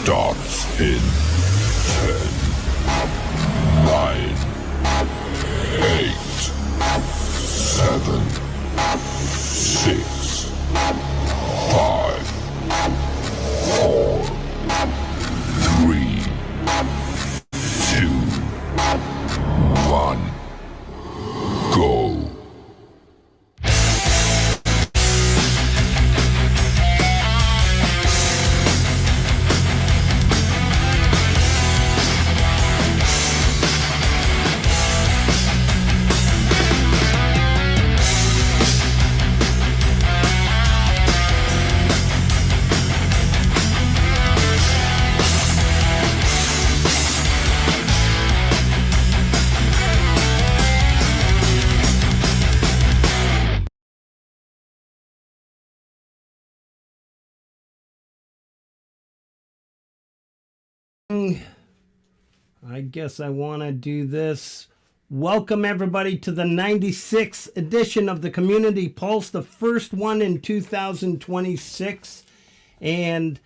starts in 10, 9, 8, 7, 6, 5, 4, 3, 2, 1, go. I guess I want to do this. Welcome everybody to the 96th edition of the Community Pulse, the first one in 2026. And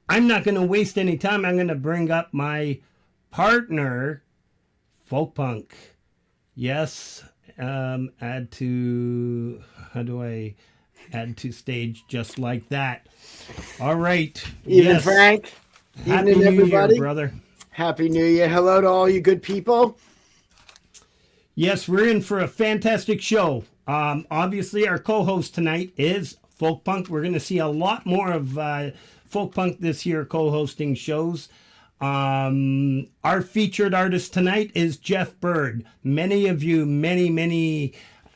I'm not going to waste any time. I'm going to bring up my partner, folkpunk. Yes, add to, how do I add to stage just like that? All right. Even yes. Frank. Happy Evening, New everybody. Year, brother. Happy New Year. Hello to all you good people. Yes, we're in for a fantastic show. Obviously, our co-host tonight is folkpunk. We're going to see a lot more of folkpunk this year co-hosting shows. Our featured artist tonight is Geoff Byrd. Many of you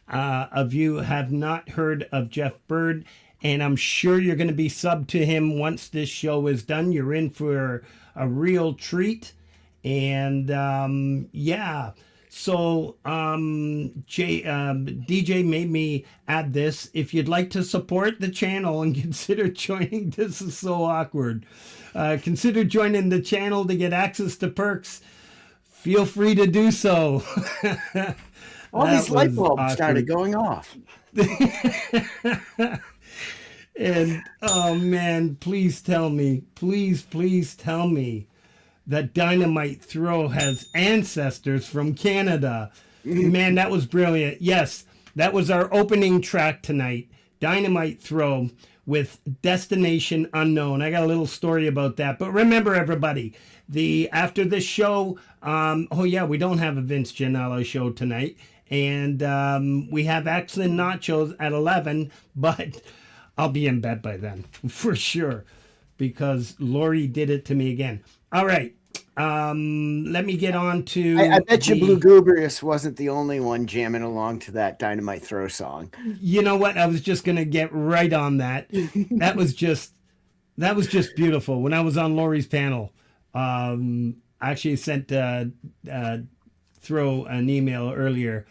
have not heard of Geoff Byrd, and I'm sure you're going to be subbed to him once this show is done. You're in for a real treat. And yeah, so DJ made me add this. If you'd like to support the channel and consider joining, this is so awkward. Consider joining the channel to get access to perks. Feel free to do so. All these light bulbs started going off. And oh man, please tell me that Dynamite Throw has ancestors from Canada. Man, that was brilliant. Yes, that was our opening track tonight, Dynamite Throw with Destination Unknown. I got a little story about that. But remember, everybody, after this show, oh yeah, we don't have a Vince Giannello show tonight. And we have Excellent Nachos at 11, but I'll be in bed by then, for sure, because Laurie did it to me again. All right. Let me get on to... I bet you Blue Gubrius wasn't the only one jamming along to that Dynamite Throw song. You know what? I was just going to get right on that. That was just beautiful. When I was on Laurie's panel, I actually sent Throw an email earlier,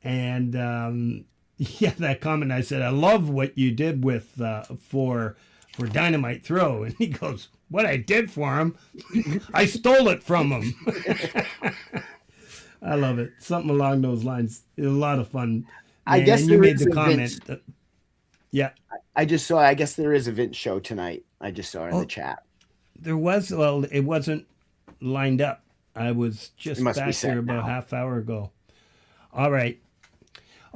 and yeah, that comment, I said, I love what you did with for Dynamite Throw. And he goes, what I did for him? I stole it from him. I love it. Something along those lines. It was a lot of fun. I guess and you made the comment. Yeah. I guess there is a Vince show tonight. I just saw it in the chat. There was, well, it wasn't lined up. I was just back there about a half hour ago. All right.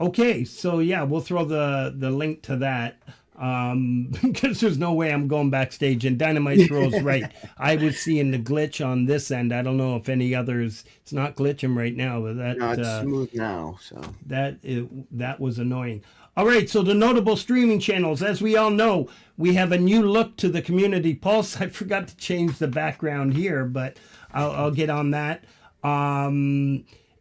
Okay, so yeah, we'll throw the link to that because there's no way I'm going backstage. And Dynamite Throw's right. I was seeing the glitch on this end. I don't know if any others. It's not glitching right now, but that it's smooth now. So that was annoying. All right, so the notable streaming channels, as we all know, we have a new look to the Community Pulse. I forgot to change the background here, but I'll get on that.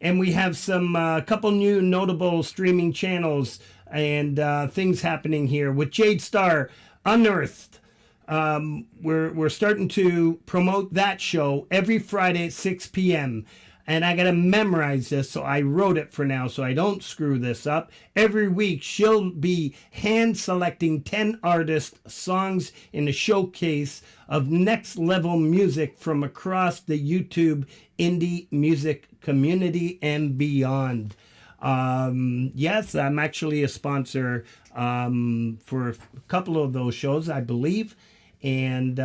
And we have some couple new notable streaming channels and things happening here with Jade Starr, Unearthed. We're starting to promote that show every Friday at 6 p.m. And I got to memorize this, so I wrote it for now so I don't screw this up. Every week, she'll be hand-selecting 10 artist songs in a showcase of next-level music from across the YouTube indie music community and beyond. Yes, I'm actually a sponsor for a couple of those shows, I believe. And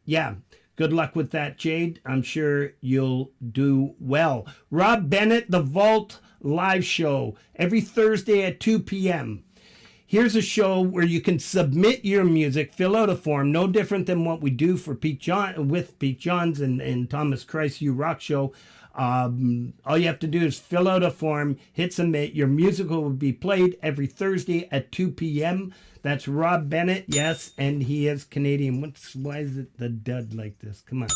yeah, Good luck with that, Jade. I'm sure you'll do well. Rob Bennett, The Vault live show every Thursday at 2 p.m. Here's a show where you can submit your music, fill out a form, no different than what we do for Pete Johns and Thomas Christ You Rock Show. All you have to do is fill out a form, hit submit. Your music will be played every Thursday at 2 p.m. That's Rob Bennett, yes, and he is Canadian. Why is it the dud like this? Come on,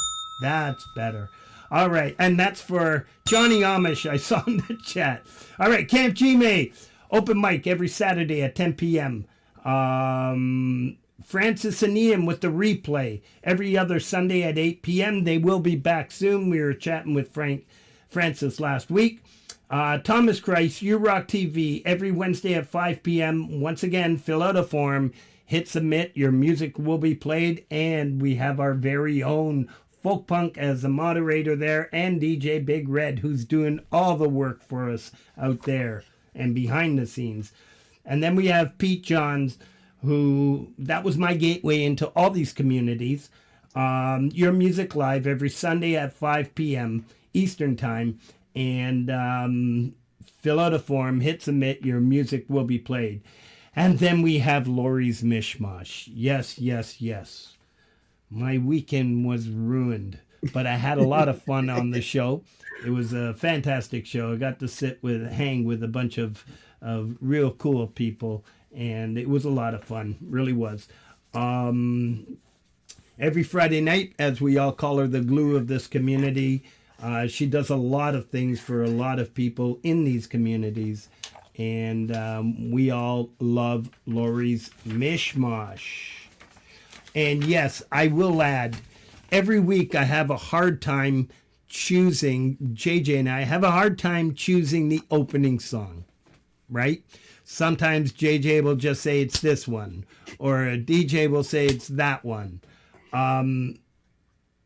that's better. All right, and that's for Johnny Amish. I saw in the chat. All right, CampGmay. Open mic every Saturday at 10 p.m. Francis and Ian with the replay every other Sunday at 8 p.m. They will be back soon. We were chatting with Francis last week. Thomas Christ, You Rock TV every Wednesday at 5 p.m. Once again, fill out a form, hit submit. Your music will be played, and we have our very own Folkpunk as a moderator there, and DJ Big Red, who's doing all the work for us out there and behind the scenes. And then we have Pete Johns, who, that was my gateway into all these communities. Your music live every Sunday at 5 p.m. Eastern time, and fill out a form, hit submit, your music will be played. And then we have Laurie's Mishmosh. Yes, yes, yes. My weekend was ruined, but I had a lot of fun on the show. It was a fantastic show. I got to hang with a bunch of real cool people, and it was a lot of fun. Really was. Every Friday night, as we all call her, the glue of this community, she does a lot of things for a lot of people in these communities, and we all love Laurie's Mishmosh. And yes, I will add, every week I have a hard time choosing, JJ and I have a hard time choosing the opening song, right? Sometimes JJ will just say it's this one, or a DJ will say it's that one.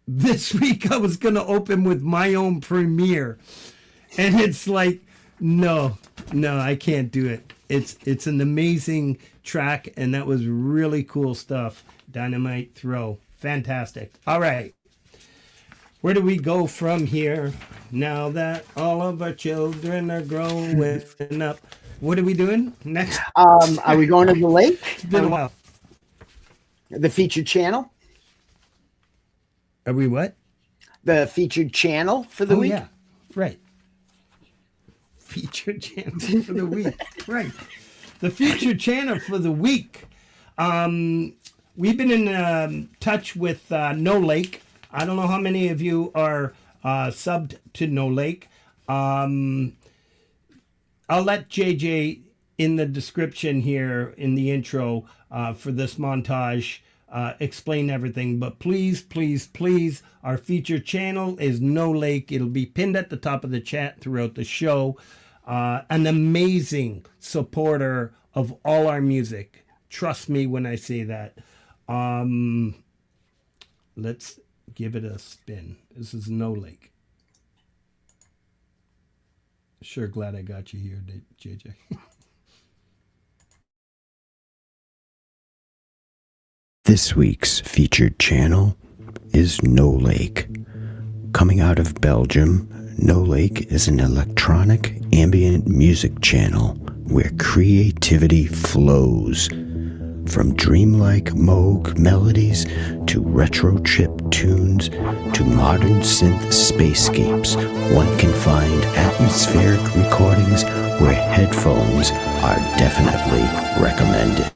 This week I was going to open with my own premiere, and it's like, no, I can't do it. It's an amazing track, and that was really cool stuff. Dynamite Throw. Fantastic. All right. Where do we go from here now that all of our children are growing up? What are we doing next? Are we going to the lake? It's been a while. The featured channel? Are we what? The featured channel for the week? Yeah, right. Featured channel for the week. Right. The featured channel for the week. We've been in touch with No Lake. I don't know how many of you are subbed to No Lake. I'll let JJ in the description here in the intro for this montage explain everything. But please, please, please, our featured channel is No Lake. It'll be pinned at the top of the chat throughout the show. An amazing supporter of all our music. Trust me when I say that. Let's give it a spin. This is No Lake. Sure glad I got you here, JJ. This week's featured channel is No Lake. Coming out of Belgium, No Lake is an electronic ambient music channel where creativity flows. From dreamlike Moog melodies to retro chip tunes to modern synth spacescapes, one can find atmospheric recordings where headphones are definitely recommended.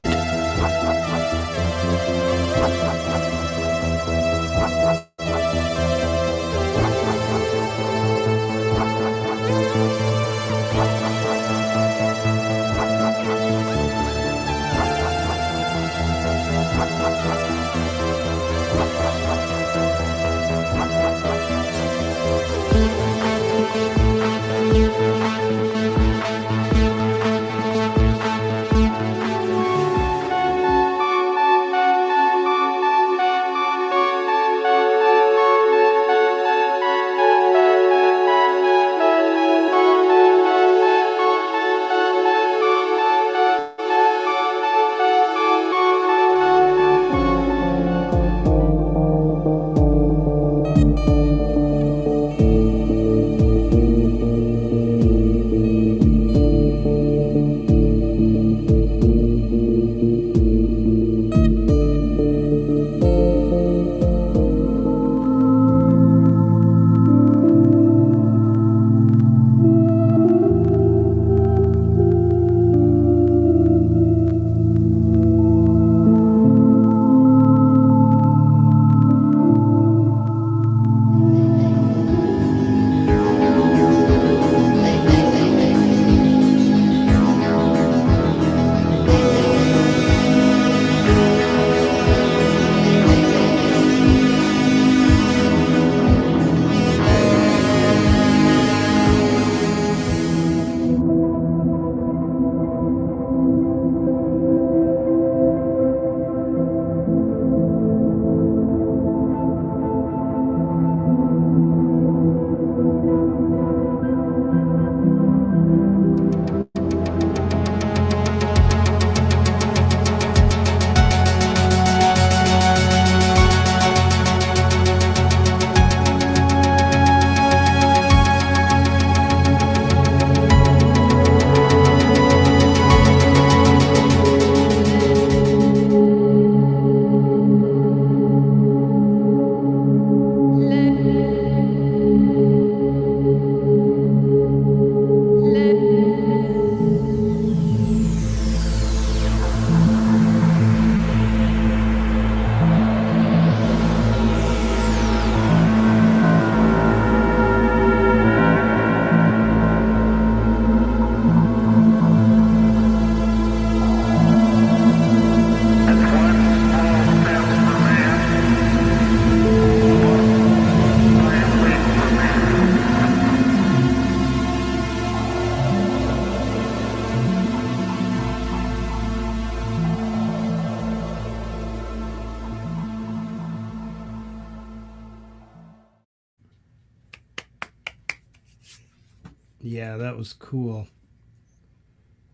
Yeah, that was cool.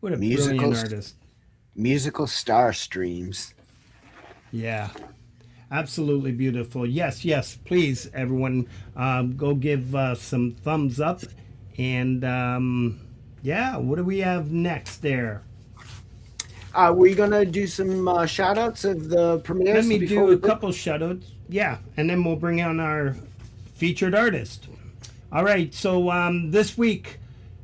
What a Musical, brilliant artist. musical star streams. Yeah, absolutely beautiful. Yes, yes, please, everyone, go give some thumbs up. And yeah, what do we have next there? Are we gonna do some shout outs of the Let premieres me before do we a couple shoutouts. Yeah, and then we'll bring on our featured artist. All right, so this week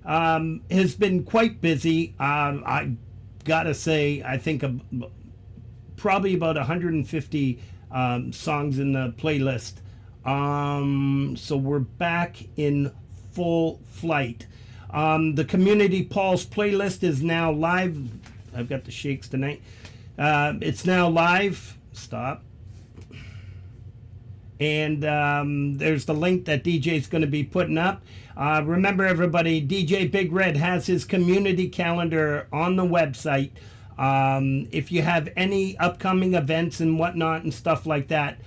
has been quite busy. I gotta say, I think probably about 150 songs in the playlist. So we're back in full flight. The Community Pulse playlist is now live. I've got the shakes tonight. It's now live. Stop. And there's the link that DJ's going to be putting up. Remember, everybody, DJ Big Red has his community calendar on the website. If you have any upcoming events and whatnot and stuff like that,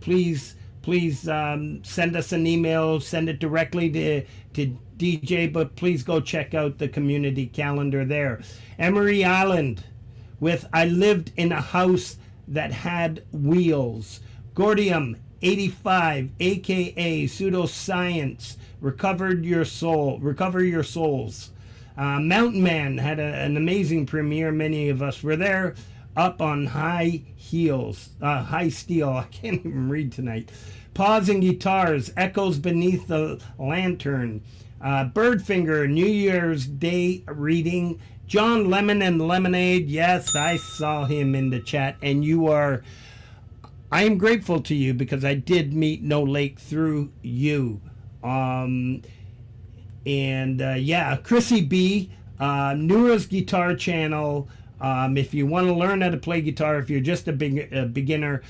please send us an email, send it directly to DJ, but please go check out the community calendar there. Emery Island with I Lived in a House That Had Wheels. Gordium 85, aka Pseudoscience, Recover Your Souls. Mountain Man had an amazing premiere. Many of us were there. Up on High Steel. I can't even read tonight. Paws and Guitars, Echoes Beneath the Lantern. Birdfinger, New Year's Day Reading. John Lemon and Lemonade. Yes, I saw him in the chat. And I am grateful to you because I did meet No Lake through you. Yeah, Chrissy B, Nura's Guitar Channel. If you want to learn how to play guitar, if you're just a beginner,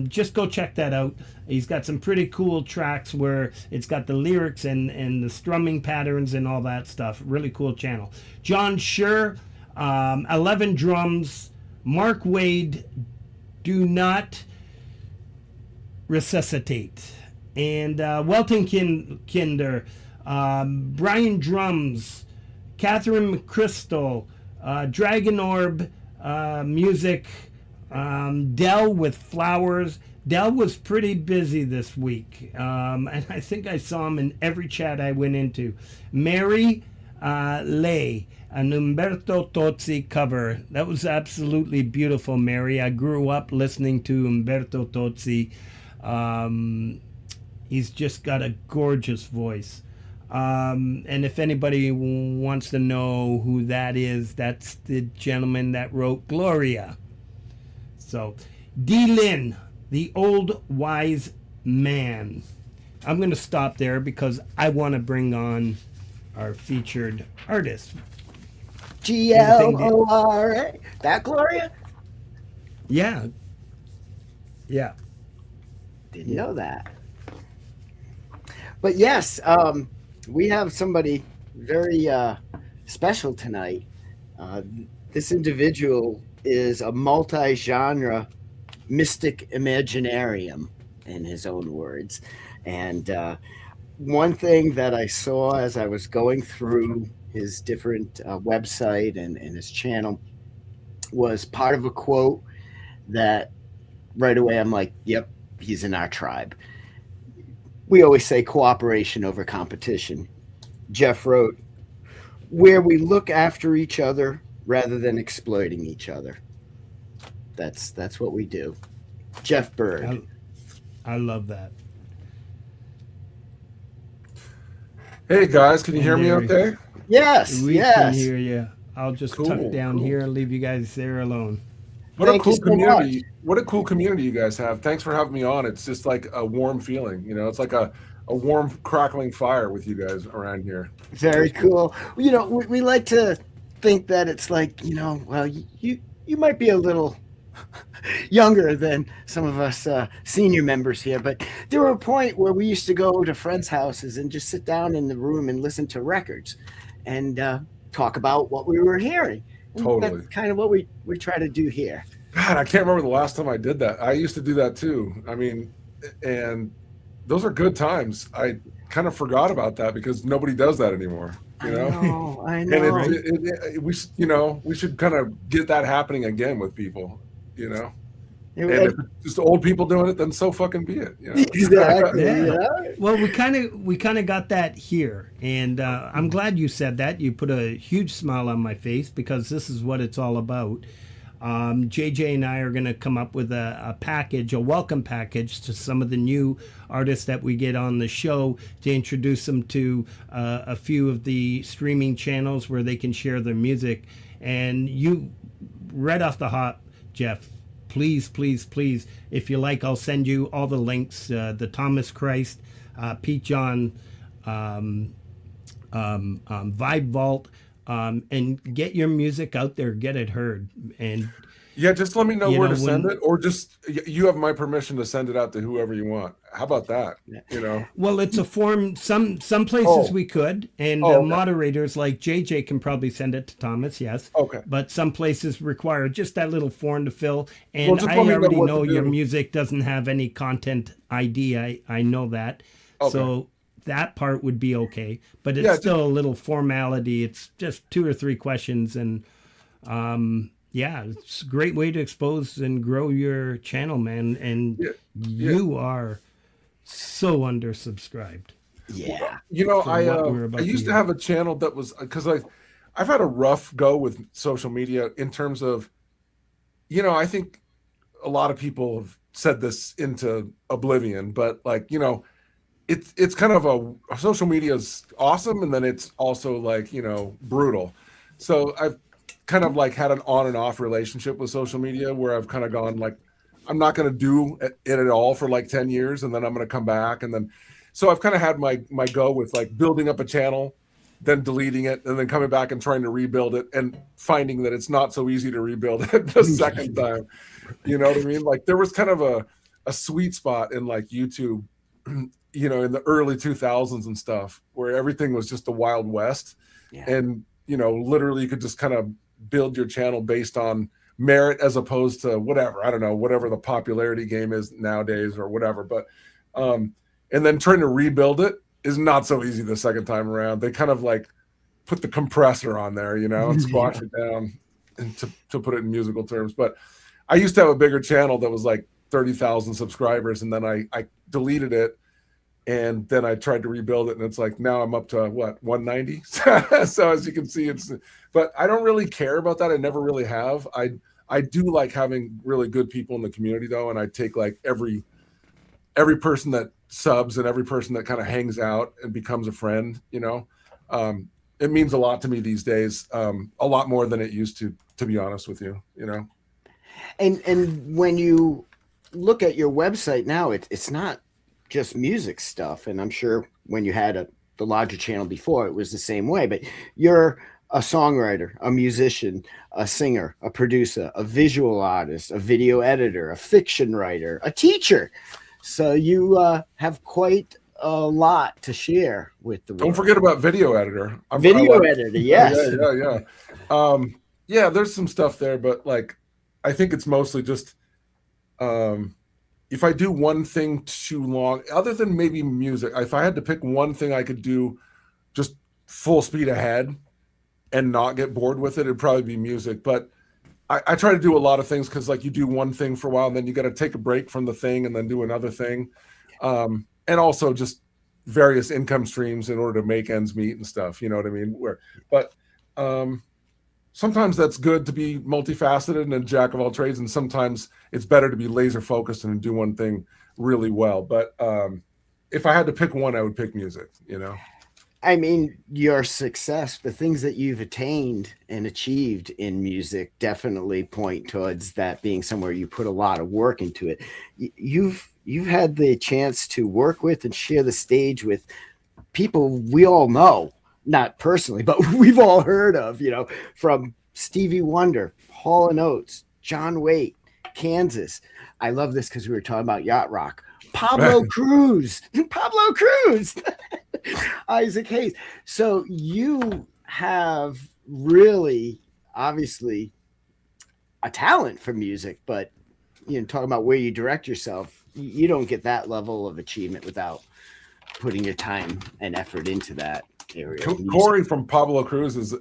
just go check that out. He's got some pretty cool tracks where it's got the lyrics and the strumming patterns and all that stuff. Really cool channel. John Schur, 11 Drums, Mark Wade, Do Not Resuscitate, and Welton Kinder, Brian Drums, Catherine McChrystal, Dragon Orb Music, Dell with Flowers. Dell was pretty busy this week, and I think I saw him in every chat I went into. Mary Lay, an Umberto Tozzi cover. That was absolutely beautiful, Mary. I grew up listening to Umberto Tozzi. He's just got a gorgeous voice. And if anybody wants to know who that is, that's the gentleman that wrote Gloria. So, D. Lynn, the Old Wise Man. I'm going to stop there because I want to bring on our featured artist. Gloria. That Gloria? Yeah. Yeah. Didn't know that. But yes, we have somebody very special tonight. This individual is a multi-genre mystic imaginarium, in his own words. And one thing that I saw as I was going through his different website and his channel was part of a quote that right away I'm like, yep, he's in our tribe. We always say cooperation over competition. Geoff wrote, where we look after each other rather than exploiting each other. That's what we do. Geoff Byrd. I love that. Hey guys, can you hear me okay? Yes, We yes. can hear you. I'll just tuck down cool. here and leave you guys there alone. What Thank a cool you so community. much. What a cool community you guys have. Thanks for having me on. It's just like a warm feeling, you know, it's like a warm crackling fire with you guys around here. Very cool. You know, we like to think that it's like, you know, well, you might be a little younger than some of us senior members here, but there were a point where we used to go to friends' houses and just sit down in the room and listen to records and talk about what we were hearing. And Totally. That's kind of what we try to do here. God, I can't remember the last time I did that. I used to do that too. I mean, and those are good times. I kind of forgot about that because nobody does that anymore. You know, I and know. we should kind of get that happening again with people. You know, and And- if it's just old people doing it, then so fucking be it. You know? exactly. Yeah. Yeah. Well, we kind of got that here, and I'm glad you said that. You put a huge smile on my face because this is what it's all about. JJ and I are going to come up with a package, a welcome package to some of the new artists that we get on the show to introduce them to a few of the streaming channels where they can share their music. And you, right off the hop, Geoff, please, if you like, I'll send you all the links, the Thomas Christ, Pete John, Vibe Vault, and get your music out there, get it heard. And Yeah, just let me know You where know, to send when- it, or just you have my permission to send it out to whoever you want. How about that? You know, well, it's a form. Some places Oh. we could, and Oh, okay. moderators like JJ can probably send it to Thomas. Yes. Okay. But some places require just that little form to fill. And Well, just I let me know already what to know your do. music doesn't have any content ID. I know that. Okay. So that part would be okay. But it's Yeah, still a little formality. It's just 2 or 3 questions, and yeah, it's a great way to expose and grow your channel, man. And Yeah. you are so undersubscribed. Yeah. you know, For what we're I about to used to hear. have a channel that was because I've had a rough go with social media in terms of, you know, I think a lot of people have said this into oblivion, but like, you know, it's kind of a social media is awesome, and then it's also like, you know, brutal. So I've kind of like had an on and off relationship with social media where I've kind of gone like, I'm not going to do it at all for like 10 years, and then I'm going to come back, and then so I've kind of had my go with like building up a channel, then deleting it, and then coming back and trying to rebuild it, and finding that it's not so easy to rebuild it the second time. You know what I mean? Like there was kind of a sweet spot in like YouTube, you know, in the early 2000s and stuff, where everything was just the Wild West. Yeah. And, you know, literally you could just kind of build your channel based on merit as opposed to whatever, I don't know, whatever the popularity game is nowadays or whatever. But, and then trying to rebuild it is not so easy the second time around. They kind of like put the compressor on there, you know, and squash it down and to put it in musical terms. But I used to have a bigger channel that was like 30,000 subscribers, and then I deleted it, and then I tried to rebuild it, and it's like now I'm up to what, 190. So as you can see, but I don't really care about that. I never really have. I do like having really good people in the community though, and I take like every person that subs and every person that kind of hangs out and becomes a friend, you know. It means a lot to me these days, a lot more than it used to be honest with you, you know. And when you look at your website now, it's not just music stuff. And I'm sure when you had the larger channel before, it was the same way. But you're a songwriter, a musician, a singer, a producer, a visual artist, a video editor, a fiction writer, a teacher. So you have quite a lot to share with the world. Don't forget about video editor. Video editor, yes. Yeah, there's some stuff there, but like I think it's mostly just if I do one thing too long, other than maybe music, if I had to pick one thing I could do just full speed ahead and not get bored with it, it'd probably be music. But I try to do a lot of things because like you do one thing for a while, and then you got to take a break from the thing and then do another thing. And also just various income streams in order to make ends meet and stuff. You know what I mean? But sometimes that's good to be multifaceted and a jack of all trades, and sometimes it's better to be laser focused and do one thing really well. But if I had to pick one, I would pick music, you know. I mean, your success, the things that you've attained and achieved in music definitely point towards that being somewhere you put a lot of work into it. You've had the chance to work with and share the stage with people we all know, not personally, but we've all heard of, you know, from Stevie Wonder, Hall & Oates, John Waite, Kansas. I love this because we were talking about yacht rock. Pablo Cruz, Isaac Hayes. So you have really, obviously, a talent for music, but you know, talking about where you direct yourself, you don't get that level of achievement without putting your time and effort into that area. Corey from Pablo Cruz is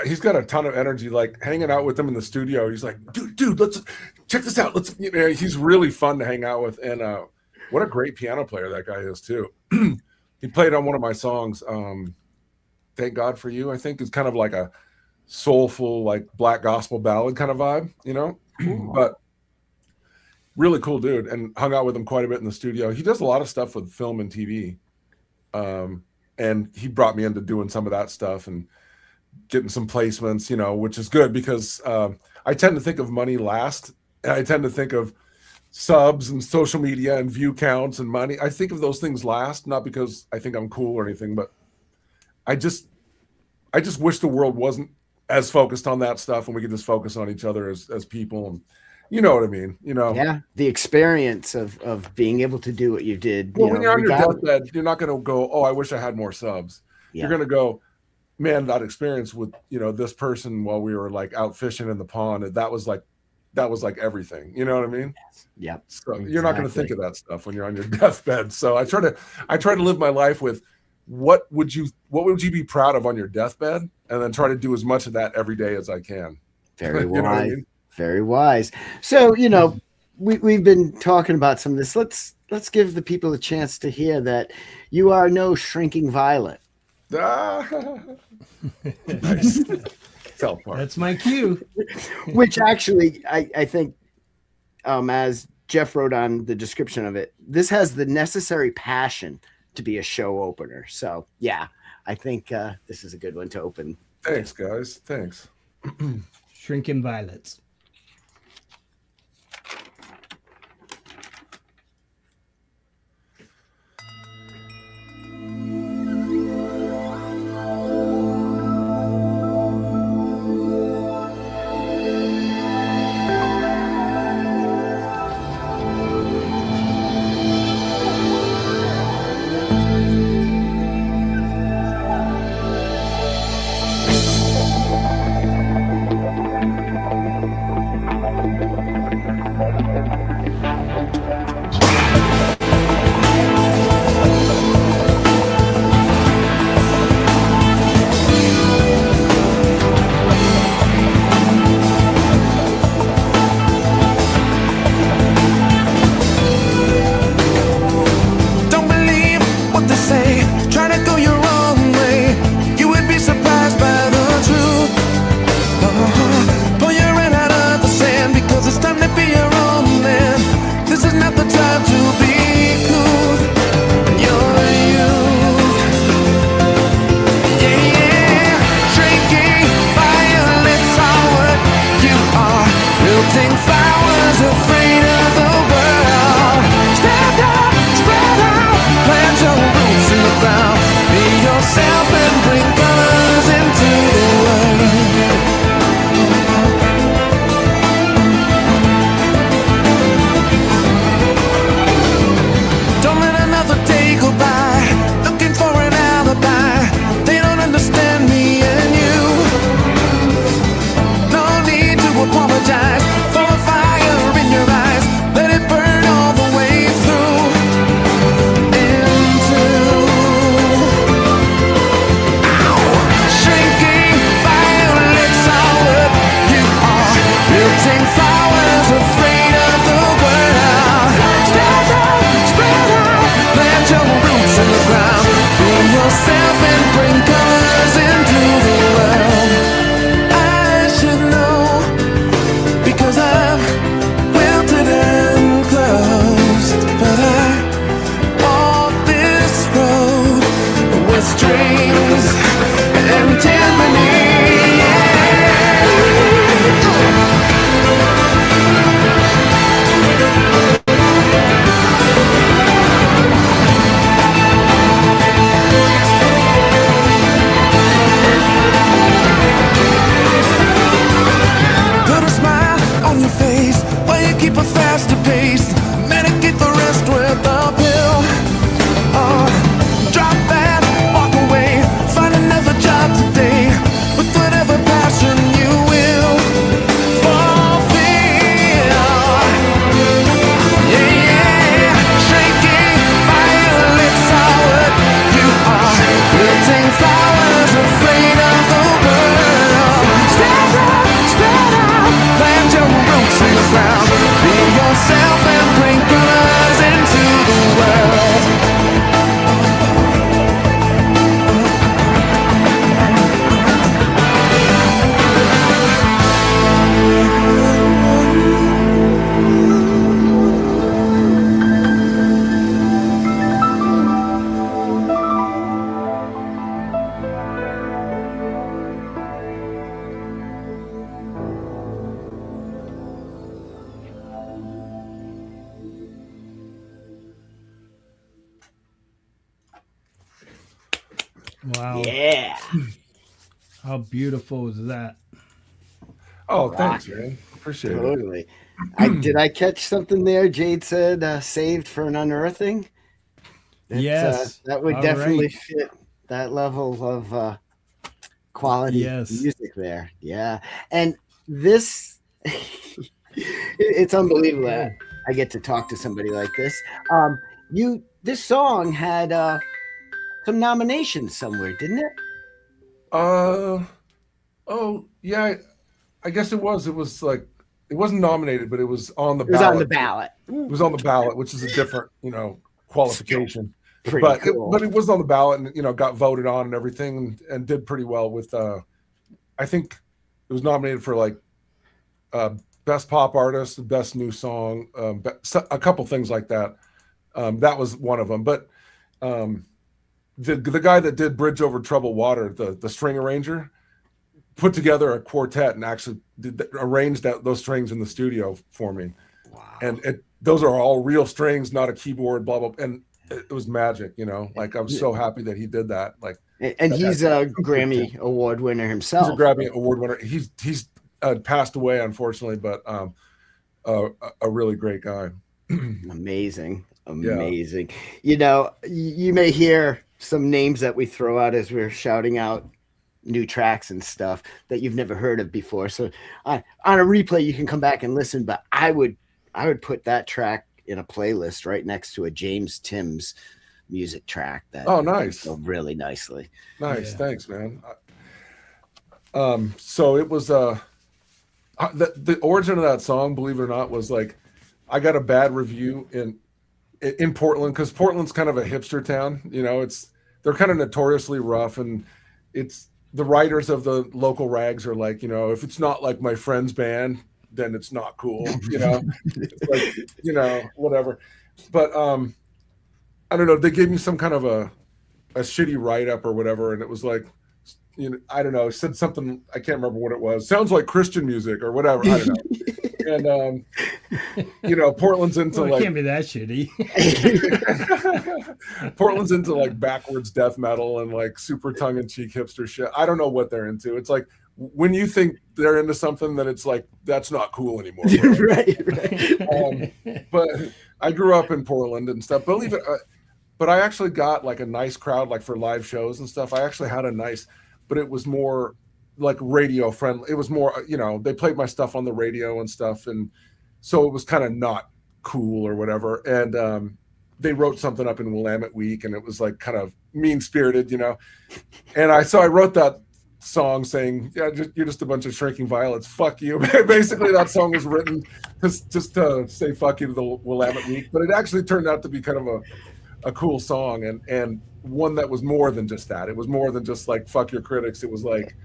he's got a ton of energy. Like hanging out with him in the studio, he's like, dude, let's check this out. He's really fun to hang out with, and what a great piano player that guy is too. He played on one of my songs, "Thank God for You." I think it's kind of like a soulful, like black gospel ballad kind of vibe, but really cool dude, and hung out with him quite a bit in the studio. He does a lot of stuff with film and TV, and he brought me into doing some of that stuff and getting some placements, which is good because I tend to think of money last. And I tend to think of subs and social media and view counts and money. I think of those things last, not because I think I'm cool or anything, but I just wish the world wasn't as focused on that stuff and we could just focus on each other as people. And you know what I mean? Yeah. The experience of being able to do what you did. Well, when you're on your deathbed, you're not going to go, oh, I wish I had more subs. Yeah. You're going to go, man, that experience with, this person while we were like out fishing in the pond, that was like everything. You know what I mean? Yep. So you're not going to think of that stuff when you're on your deathbed. So I try to live my life with what would you be proud of on your deathbed, and then try to do as much of that every day as I can. Very wise. I mean? Very wise. So, we've been talking about some of this. Let's give the people a chance to hear that you are no shrinking violet. Nice. That's my cue. Which actually, I think, as Geoff wrote on the description of it, this has the necessary passion to be a show opener. So, yeah, I think this is a good one to open. Thanks, guys. Thanks. Shrinking violets. Stand up, spread out, plant your roots in the ground. Wow. Yeah. How beautiful is that? Oh, thanks, Rocking. man. Appreciate it. Totally. Did I catch something there? Jade said saved for an unearthing. Yes. That would All definitely right. fit that level of quality Yes. music there. Yeah. And this, it's unbelievable that I get to talk to somebody like this. This song had some nominations somewhere, didn't it? Oh yeah, I guess it was. It was like it wasn't nominated, but it was on the It was on the ballot. ballot. It was on the ballot, which is a different, qualification. Pretty But cool. it was on the ballot, and got voted on and everything, and did pretty well with. I think it was nominated for like best pop artist, best new song, a couple things like that. That was one of them. But the guy that did Bridge Over Troubled Water, the string arranger, put together a quartet and actually arranged those strings in the studio for me. Wow. And those are all real strings, not a keyboard, blah, blah. And it was magic, like I was so happy that he did that. Like, and he's a Grammy Award winner himself. He's a Grammy Award winner. He's passed away, unfortunately, but a really great guy. Amazing. Yeah. You may hear some names that we throw out as we're shouting out new tracks and stuff that you've never heard of before. So on a replay, you can come back and listen, but I would put that track in a playlist right next to a James Timms music track that nice, go really nicely. Nice. Yeah. Thanks, man. So it was the origin of that song, believe it or not, was like I got a bad review in Portland, because Portland's kind of a hipster town. They're kind of notoriously rough, and it's the writers of the local rags are like, if it's not like my friend's band, then it's not cool. It's like, whatever. But I don't know. They gave me some kind of a shitty write up or whatever, and it was like, I don't know. It said something, I can't remember what it was. Sounds like Christian music or whatever. I don't know. And Portland's into it can't be that shitty. Portland's into like backwards death metal and like super tongue-in-cheek hipster shit. I don't know what they're into. It's like when you think they're into something, that it's like that's not cool anymore. Right. But I grew up in Portland and stuff. Believe it, but I actually got like a nice crowd, like for live shows and stuff. I actually had a nice, but it was more like radio friendly. It was more, they played my stuff on the radio and stuff, and so it was kind of not cool or whatever. And they wrote something up in Willamette Week, and it was like kind of mean spirited, And I wrote that song saying, "Yeah, you're just a bunch of shrinking violets. Fuck you." Basically, that song was written just to say "fuck you" to the Willamette Week, but it actually turned out to be kind of a cool song, and one that was more than just that. It was more than just like "fuck your critics." It was like,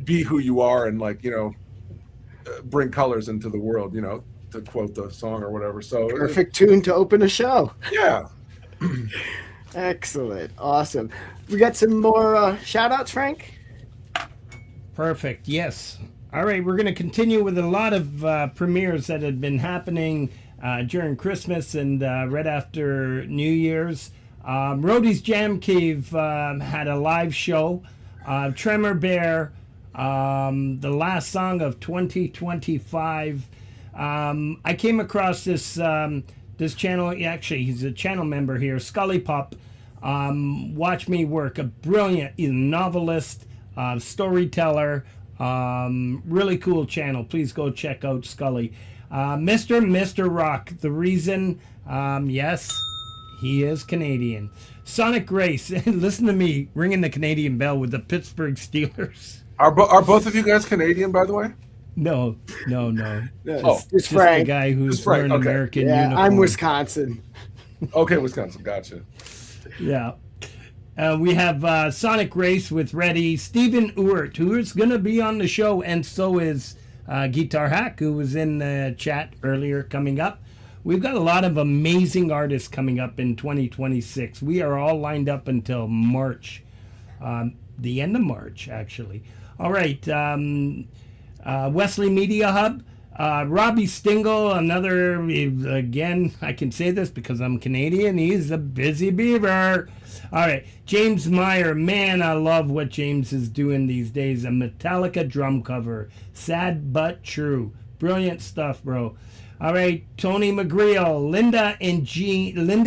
be who you are, and like bring colors into the world. To quote the song or whatever. So perfect tune to open a show. Yeah. Excellent. Awesome. We got some more shout outs, Frank? Perfect. Yes. All right. We're going to continue with a lot of premieres that had been happening during Christmas and right after New Year's. Rhodey's Jam Cave had a live show. Tremor Bear, the last song of 2025. I came across this channel. Actually, he's a channel member here, Scully Pop. Watch Me Work, a brilliant novelist, storyteller, really cool channel. Please go check out Scully. Mr. Rock, the reason, yes, he is Canadian. Sonic Grace, listen to me ringing the Canadian bell with the Pittsburgh Steelers. Are both of you guys Canadian, by the way? No. It's Frank. The guy who's wearing American uniform. I'm Wisconsin. Okay, Wisconsin. Gotcha. Yeah. We have Sonic Race with Reddy. Stephen Urt, who is going to be on the show, and so is Guitar Hack, who was in the chat earlier, coming up. We've got a lot of amazing artists coming up in 2026. We are all lined up until March, the end of March, actually. All right. Wesley Media Hub, Robbie Stingle, another, again, I can say this because I'm Canadian. He's a busy beaver. All right. James Meyer. Man, I love what James is doing these days. A Metallica drum cover. Sad but true. Brilliant stuff, bro. All right. Tony McGreal. Linda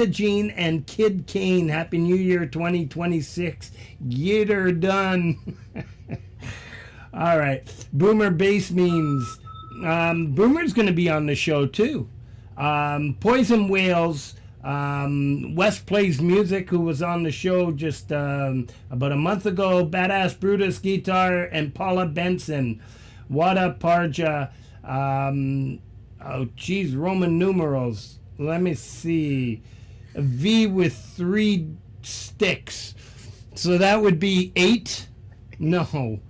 Jean and Kid Kane. Happy New Year 2026. Get her done. All right. Boomer Bass Memes. Boomer's going to be on the show too. Poison Whales, West Plays Music, who was on the show just about a month ago. Badass Brutus Guitar and Paula Benson. Wada Parja. Roman numerals. Let me see. A V with 3 sticks. So that would be 8? No.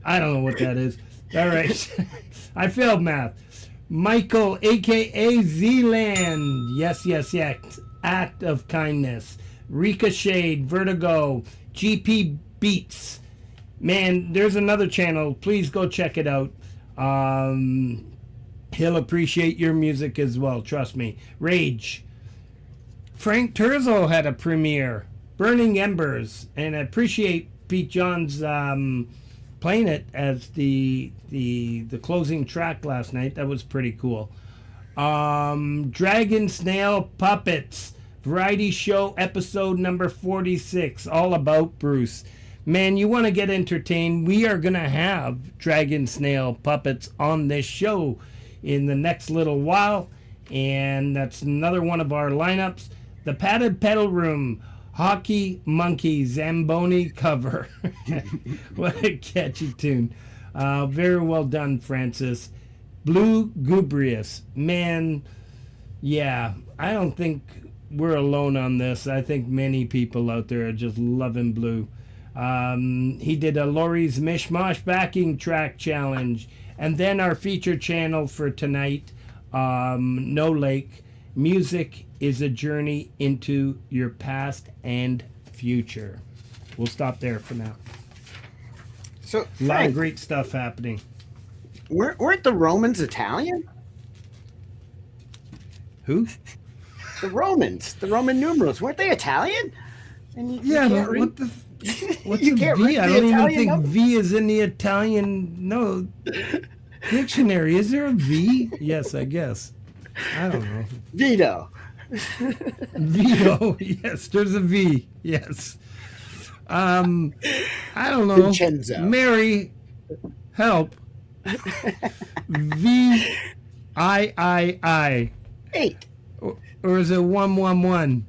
I don't know what that is. All right. I failed math. Michael, a.k.a. Zealand. Yes. Act of kindness. Ricochet, Vertigo, GP Beats. Man, there's another channel. Please go check it out. He'll appreciate your music as well. Trust me. Rage. Frank Terzo had a premiere. Burning Embers. And I appreciate Pete John's playing it as the closing track last night. That was pretty cool. Dragon Snail Puppets variety show episode number 46, all about Bruce. Man, you want to get entertained, we are gonna have Dragon Snail Puppets on this show in the next little while, and that's another one of our lineups. The Padded Pedal Room Hockey Monkey Zamboni cover. What a catchy tune. Very well done, Francis. Blue Gubrius. Man, yeah, I don't think we're alone on this. I think many people out there are just loving Blue. He did a Laurie's Mishmosh backing track challenge. And then our feature channel for tonight, No Lake. Music is a journey into your past and future. We'll stop there for now. So, A lot Frank, of great stuff happening. weren't the Romans Italian? Who? The Romans, the Roman numerals, weren't they Italian? And you Yeah, can't but read- what the... What's You a can't V? read I the don't even Italian think number? V is in the Italian dictionary. Is there a V? Yes, I guess. I don't know. Vito. Vito. Yes, there's a V. Yes. I don't know. Vincenzo. Mary, help. V-I-I-I. 8. Or is it 111?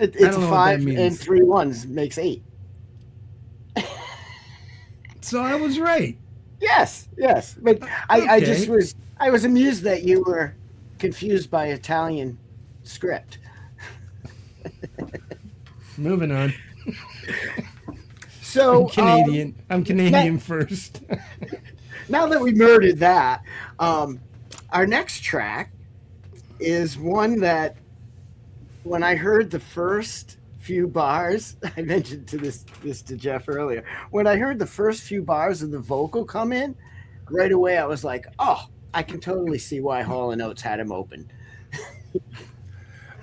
It's don't a know what 5 that means. and 3 ones makes 8. So I was right. Yes. But I just Okay. was amused that you were confused by Italian script. Moving on. So I'm Canadian. I'm Canadian first. now that we murdered that, our next track is one that when I heard the first few bars, I mentioned this to Geoff earlier. When I heard the first few bars of the vocal come in, right away I was like, oh, I can totally see why Hall & Oates had him open.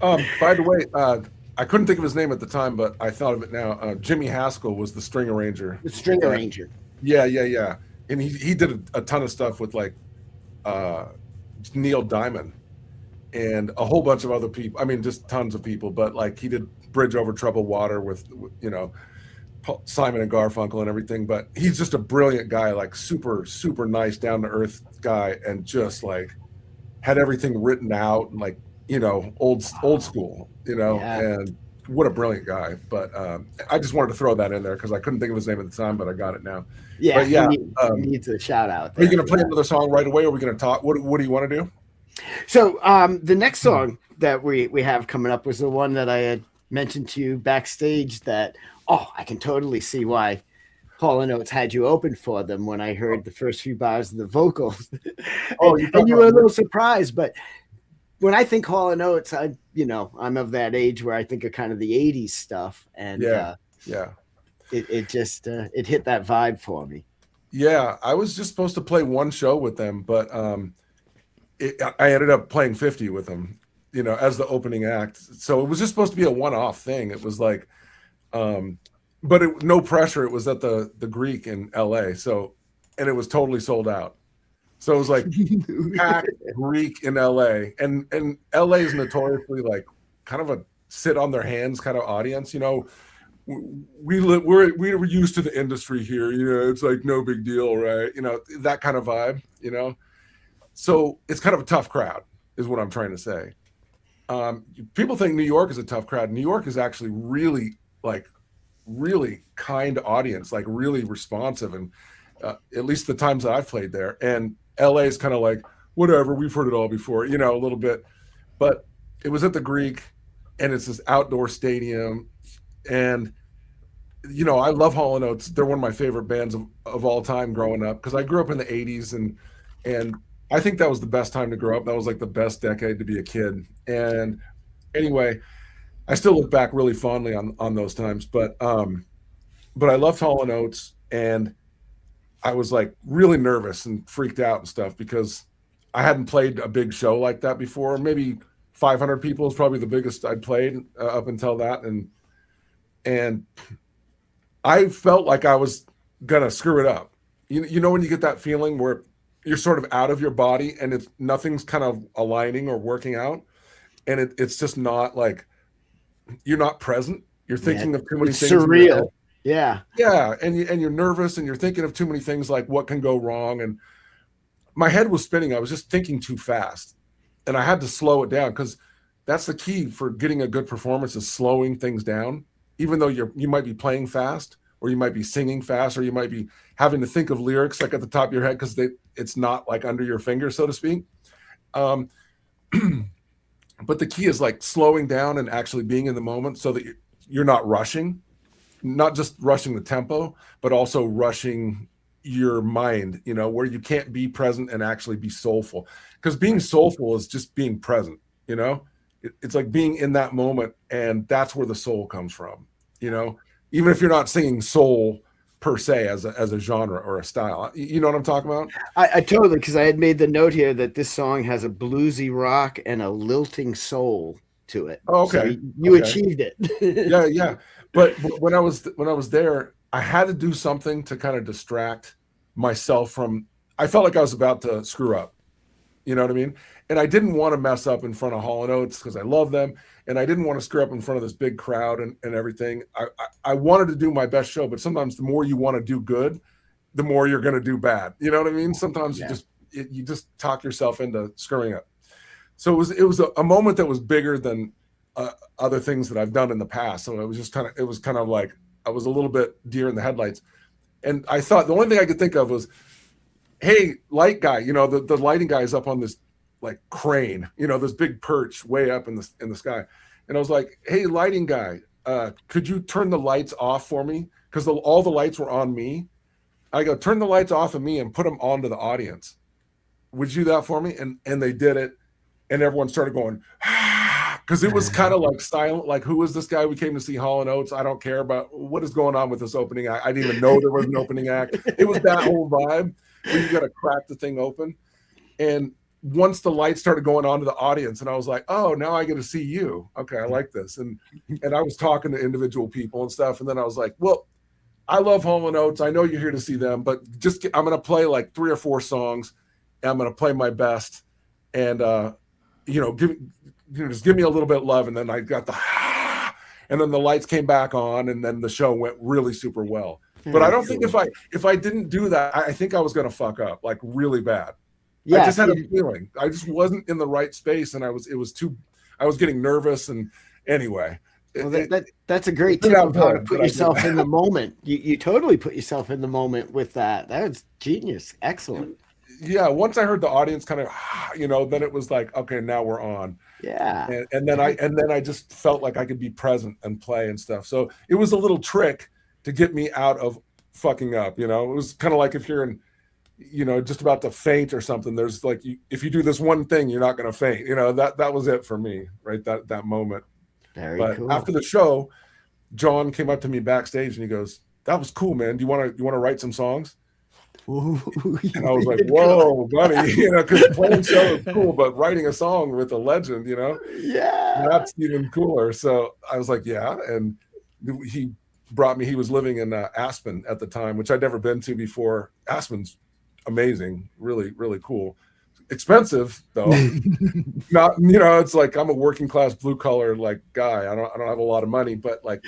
By the way, I couldn't think of his name at the time, but I thought of it now. Jimmy Haskell was the string arranger. The string arranger. Yeah. And he did a ton of stuff with like Neil Diamond and a whole bunch of other people. I mean, just tons of people, but like he did Bridge Over Troubled Water with Simon and Garfunkel and everything. But he's just a brilliant guy, like super, super nice, down to earth guy, and just like had everything written out and like, old school, Yeah. and what a brilliant guy. But I just wanted to throw that in there because I couldn't think of his name at the time, but I got it now. Yeah, But yeah, he needs a shout out. Are you there going to for play that. another song right away, or are we going to talk? What do you want to do? So the next song that we have coming up was the one that I had mentioned to you backstage that, I can totally see why Hall & Oates had you open for them when I heard the first few bars of the vocals. Oh, and you were a little surprised, but when I think Hall & Oates, I'm of that age where I think of kind of the 80s stuff, and Yeah. it just it hit that vibe for me. Yeah, I was just supposed to play one show with them, but I ended up playing 50 with them, you know, as the opening act. So it was just supposed to be a one-off thing. It was like, but no pressure. It was at the Greek in LA. So, and it was totally sold out. So it was like packed Greek in LA, and LA is notoriously like kind of a sit on their hands kind of audience. You know, we're used to the industry here. You know, it's like no big deal, right? You know, that kind of vibe. You know, so it's kind of a tough crowd, is what I'm trying to say. People think New York is a tough crowd. New York is actually really kind audience, like really responsive, and at least the times that I've played there. And LA is kind of like, whatever, we've heard it all before, you know, a little bit. But it was at the Greek, and it's this outdoor stadium. And, you know, I love Hall & Oates. They're one of my favorite bands of all time growing up, because I grew up in the 80s, and I think that was the best time to grow up. That was like the best decade to be a kid. And anyway, I still look back really fondly on those times. But I loved Hall & Oates, and I was like really nervous and freaked out and stuff, because I hadn't played a big show like that before. Maybe 500 people is probably the biggest I'd played up until that. And I felt like I was gonna screw it up. You know, when you get that feeling where you're sort of out of your body and nothing's kind of aligning or working out, and it's just not like, you're not present. You're thinking of too many things. Surreal. Yeah. Yeah. And you're nervous, and you're thinking of too many things, like what can go wrong. And my head was spinning. I was just thinking too fast, and I had to slow it down, because that's the key for getting a good performance, is slowing things down. Even though you might be playing fast, or you might be singing fast, or you might be having to think of lyrics like at the top of your head, because it's not like under your finger, so to speak. But the key is like slowing down and actually being in the moment, so that you're not rushing. Not just rushing the tempo, but also rushing your mind, you know, where you can't be present and actually be soulful. Because being soulful is just being present, you know. It's like being in that moment, and that's where the soul comes from, you know. Even if you're not singing soul per se as a genre or a style, you know what I'm talking about? I totally, because I had made the note here that this song has a bluesy rock and a lilting soul to it. Oh, okay. So you achieved it. Yeah. But when I was there, I had to do something to kind of distract myself from. I felt like I was about to screw up. You know what I mean? And I didn't want to mess up in front of Hall & Oates, because I love them, and I didn't want to screw up in front of this big crowd and everything. I wanted to do my best show, but sometimes the more you want to do good, the more you're going to do bad. You know what I mean? Sometimes you just talk yourself into screwing up. So it was a moment that was bigger than other things that I've done in the past. So it was kind of like I was a little bit deer in the headlights. And I thought the only thing I could think of was, hey, light guy, you know, the lighting guy is up on this like crane, you know, this big perch way up in the sky. And I was like, hey, lighting guy, could you turn the lights off for me? Because all the lights were on me. I go, turn the lights off of me and put them onto the audience. Would you do that for me? And they did it. And everyone started going, because it was kind of like silent, like, who is this guy? We came to see Hall & Oates. I don't care about what is going on with this opening act. I didn't even know there was an opening act. It was that whole vibe where you got to crack the thing open. And once the lights started going on to the audience, and I was like, oh, now I get to see you. Okay, I like this. And I was talking to individual people and stuff. And then I was like, well, I love Hall & Oates. I know you're here to see them, but I'm going to play like 3 or 4 songs. And I'm going to play my best. And, just give me a little bit of love. And then I got and then the lights came back on, and then the show went really super well. But I don't think if I didn't do that, I think I was going to fuck up like really bad. Yeah, I just had a feeling. I just wasn't in the right space, and I was getting nervous. And anyway, that's a great tip of how to put yourself in the moment. You totally put yourself in the moment with that. That was genius. Excellent. Yeah, once I heard the audience kind of, then it was like, okay, now we're on. Yeah. And then I just felt like I could be present and play and stuff. So it was a little trick to get me out of fucking up. It was kind of like if you're in, just about to faint or something. There's like, if you do this one thing, you're not going to faint. That was it for me, right? That moment. Very cool. After the show, John came up to me backstage and he goes, "That was cool, man. Do you want to write some songs?" Ooh, And I was like, whoa, buddy, you know, because playing cello is cool, but writing a song with a legend, you know, yeah. that's even cooler. So I was like, yeah. And he brought me, he was living in Aspen at the time, which I'd never been to before. Aspen's amazing, really, really cool. Expensive though. Not, you know, it's like I'm a working class blue collar like guy. I don't have a lot of money, but like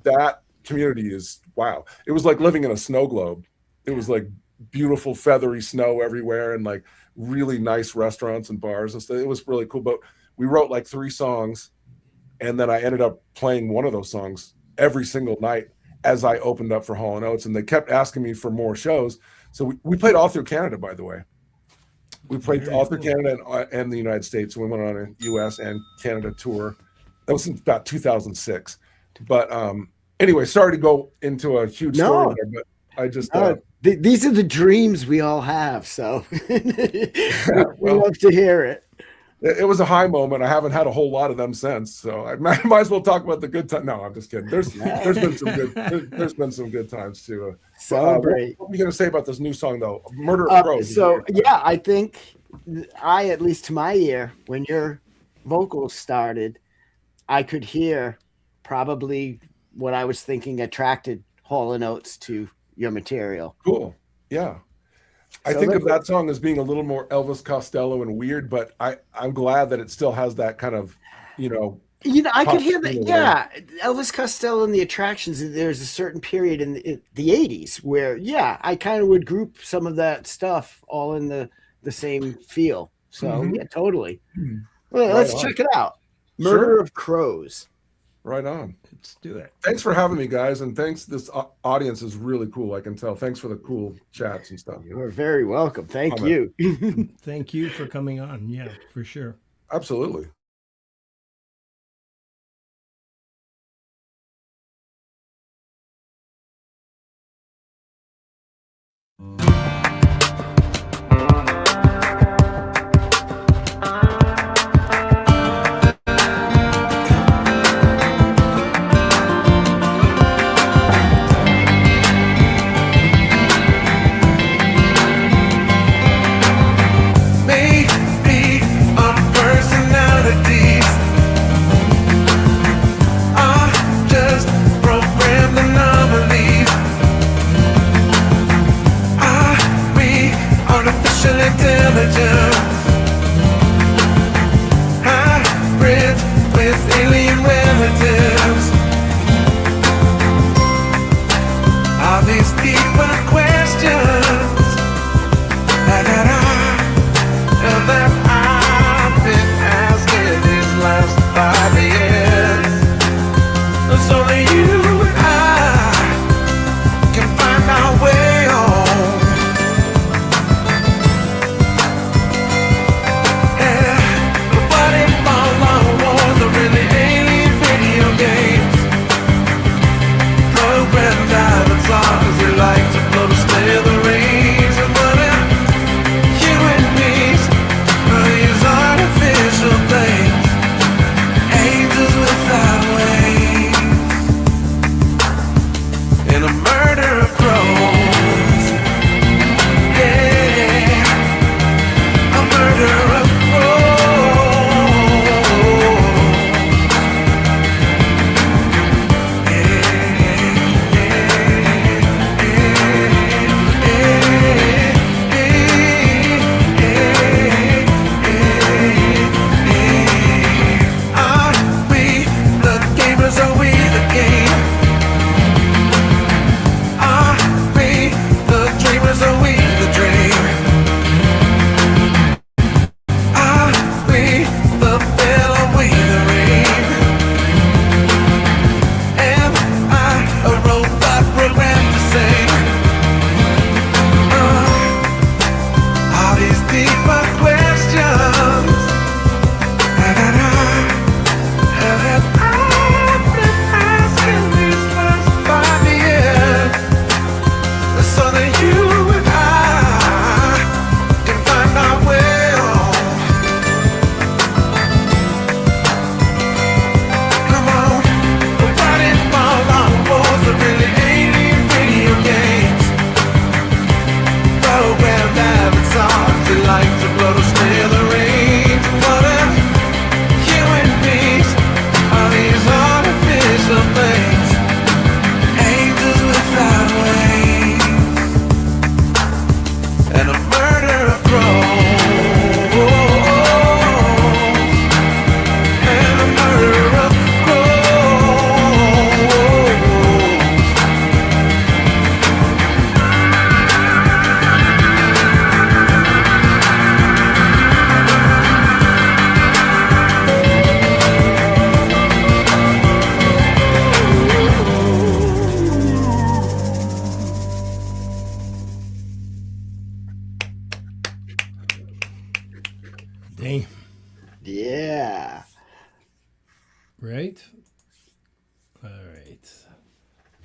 that community is wow. It was like living in a snow globe. It was like beautiful feathery snow everywhere and like really nice restaurants and bars and stuff. It was really cool. But we wrote like 3 songs, and then I ended up playing one of those songs every single night as I opened up for Hall & Oates, and they kept asking me for more shows. So we played all through Canada, by the way. We played all through Canada and the United States. We went on a US and Canada tour. That was in about 2006. But anyway, sorry to go into a huge story there, but I just these are the dreams we all have, so we love to hear it. It was a high moment. I haven't had a whole lot of them since, so I might as well talk about the good time. No, I'm just kidding. There's been some good times too. Celebrate. What are you going to say about this new song though, Murder of Crows? So yeah, I think at least to my ear, when your vocals started, I could hear probably what I was thinking attracted Hall & Oates to your material. Cool. Yeah. I think of that song as being a little more Elvis Costello and weird, but I'm glad that it still has that kind of, you know, I could hear that. Yeah. Elvis Costello and the Attractions. There's a certain period in the 80s where, yeah, I kind of would group some of that stuff all in the same feel. So yeah, totally. Well, let's check it out. Murder of Crows. Right on. Let's do it. Thanks for having me, guys, and thanks. This audience is really cool. I can tell. Thanks for the cool chats and stuff. You are very welcome. Thank you. Thank you for coming on. Yeah, for sure. Absolutely. Make me a personality.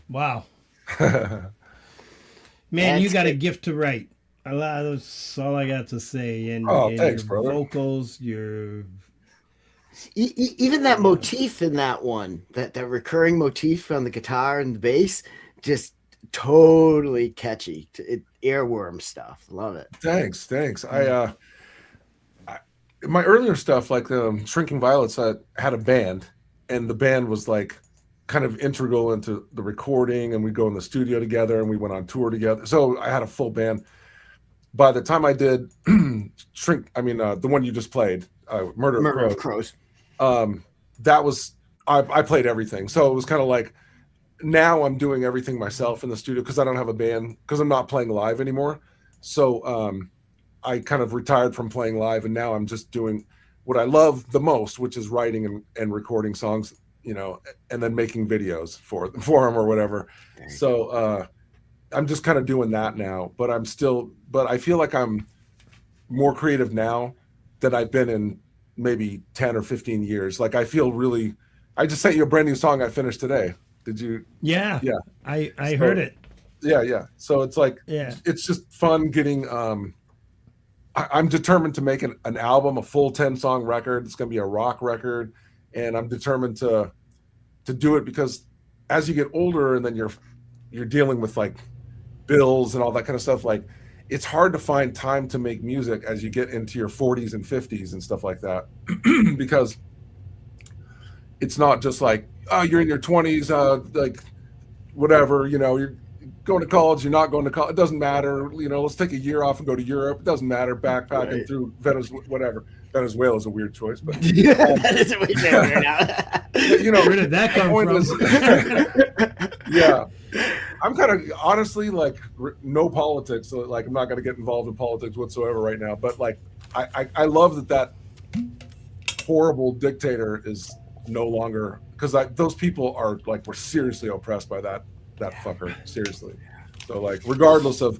Wow. Man, you That's got a it. gift to write. That's all I got to say. And, Oh, and thanks, your brother. vocals, your Even that motif in that one, that recurring motif on the guitar and the bass, just totally catchy. Earworm stuff. Love it. Thanks. My earlier stuff, like Shrinking Violets, I had a band, and the band was like kind of integral into the recording, and we'd go in the studio together, and we went on tour together. So I had a full band. By the time I did the one you just played, Murder Murder of of Crows, Crows. that was I played everything. So it was kind of like now I'm doing everything myself in the studio because I don't have a band because I'm not playing live anymore. So I kind of retired from playing live, and now I'm just doing what I love the most, which is writing and recording songs, and then making videos for them or whatever. So I'm just kind of doing that now, but I feel like I'm more creative now than I've been in maybe 10 or 15 years. Like I just sent you a brand new song I finished today. Did you? yeah. Yeah. I heard it. Yeah. So it's like, Yeah. it's just fun getting, I'm determined to make an album, a full 10-song record. It's going to be a rock record. And I'm determined to do it because as you get older and then you're dealing with like bills and all that kind of stuff, like it's hard to find time to make music as you get into your 40s and 50s and stuff like that. Because it's not just like, oh, you're in your 20s, like whatever, you're going to college, you're not going to college, it doesn't matter, let's take a year off and go to Europe, it doesn't matter, backpacking Right. through whatever. Venezuela is a weird choice, but That is what we're doing right now. Where did that come point from? yeah, I'm kind of honestly like no politics, so like I'm not going to get involved in politics whatsoever right now, but like I love that horrible dictator is no longer, because those people are like, we're seriously oppressed by that fucker, seriously. So like regardless of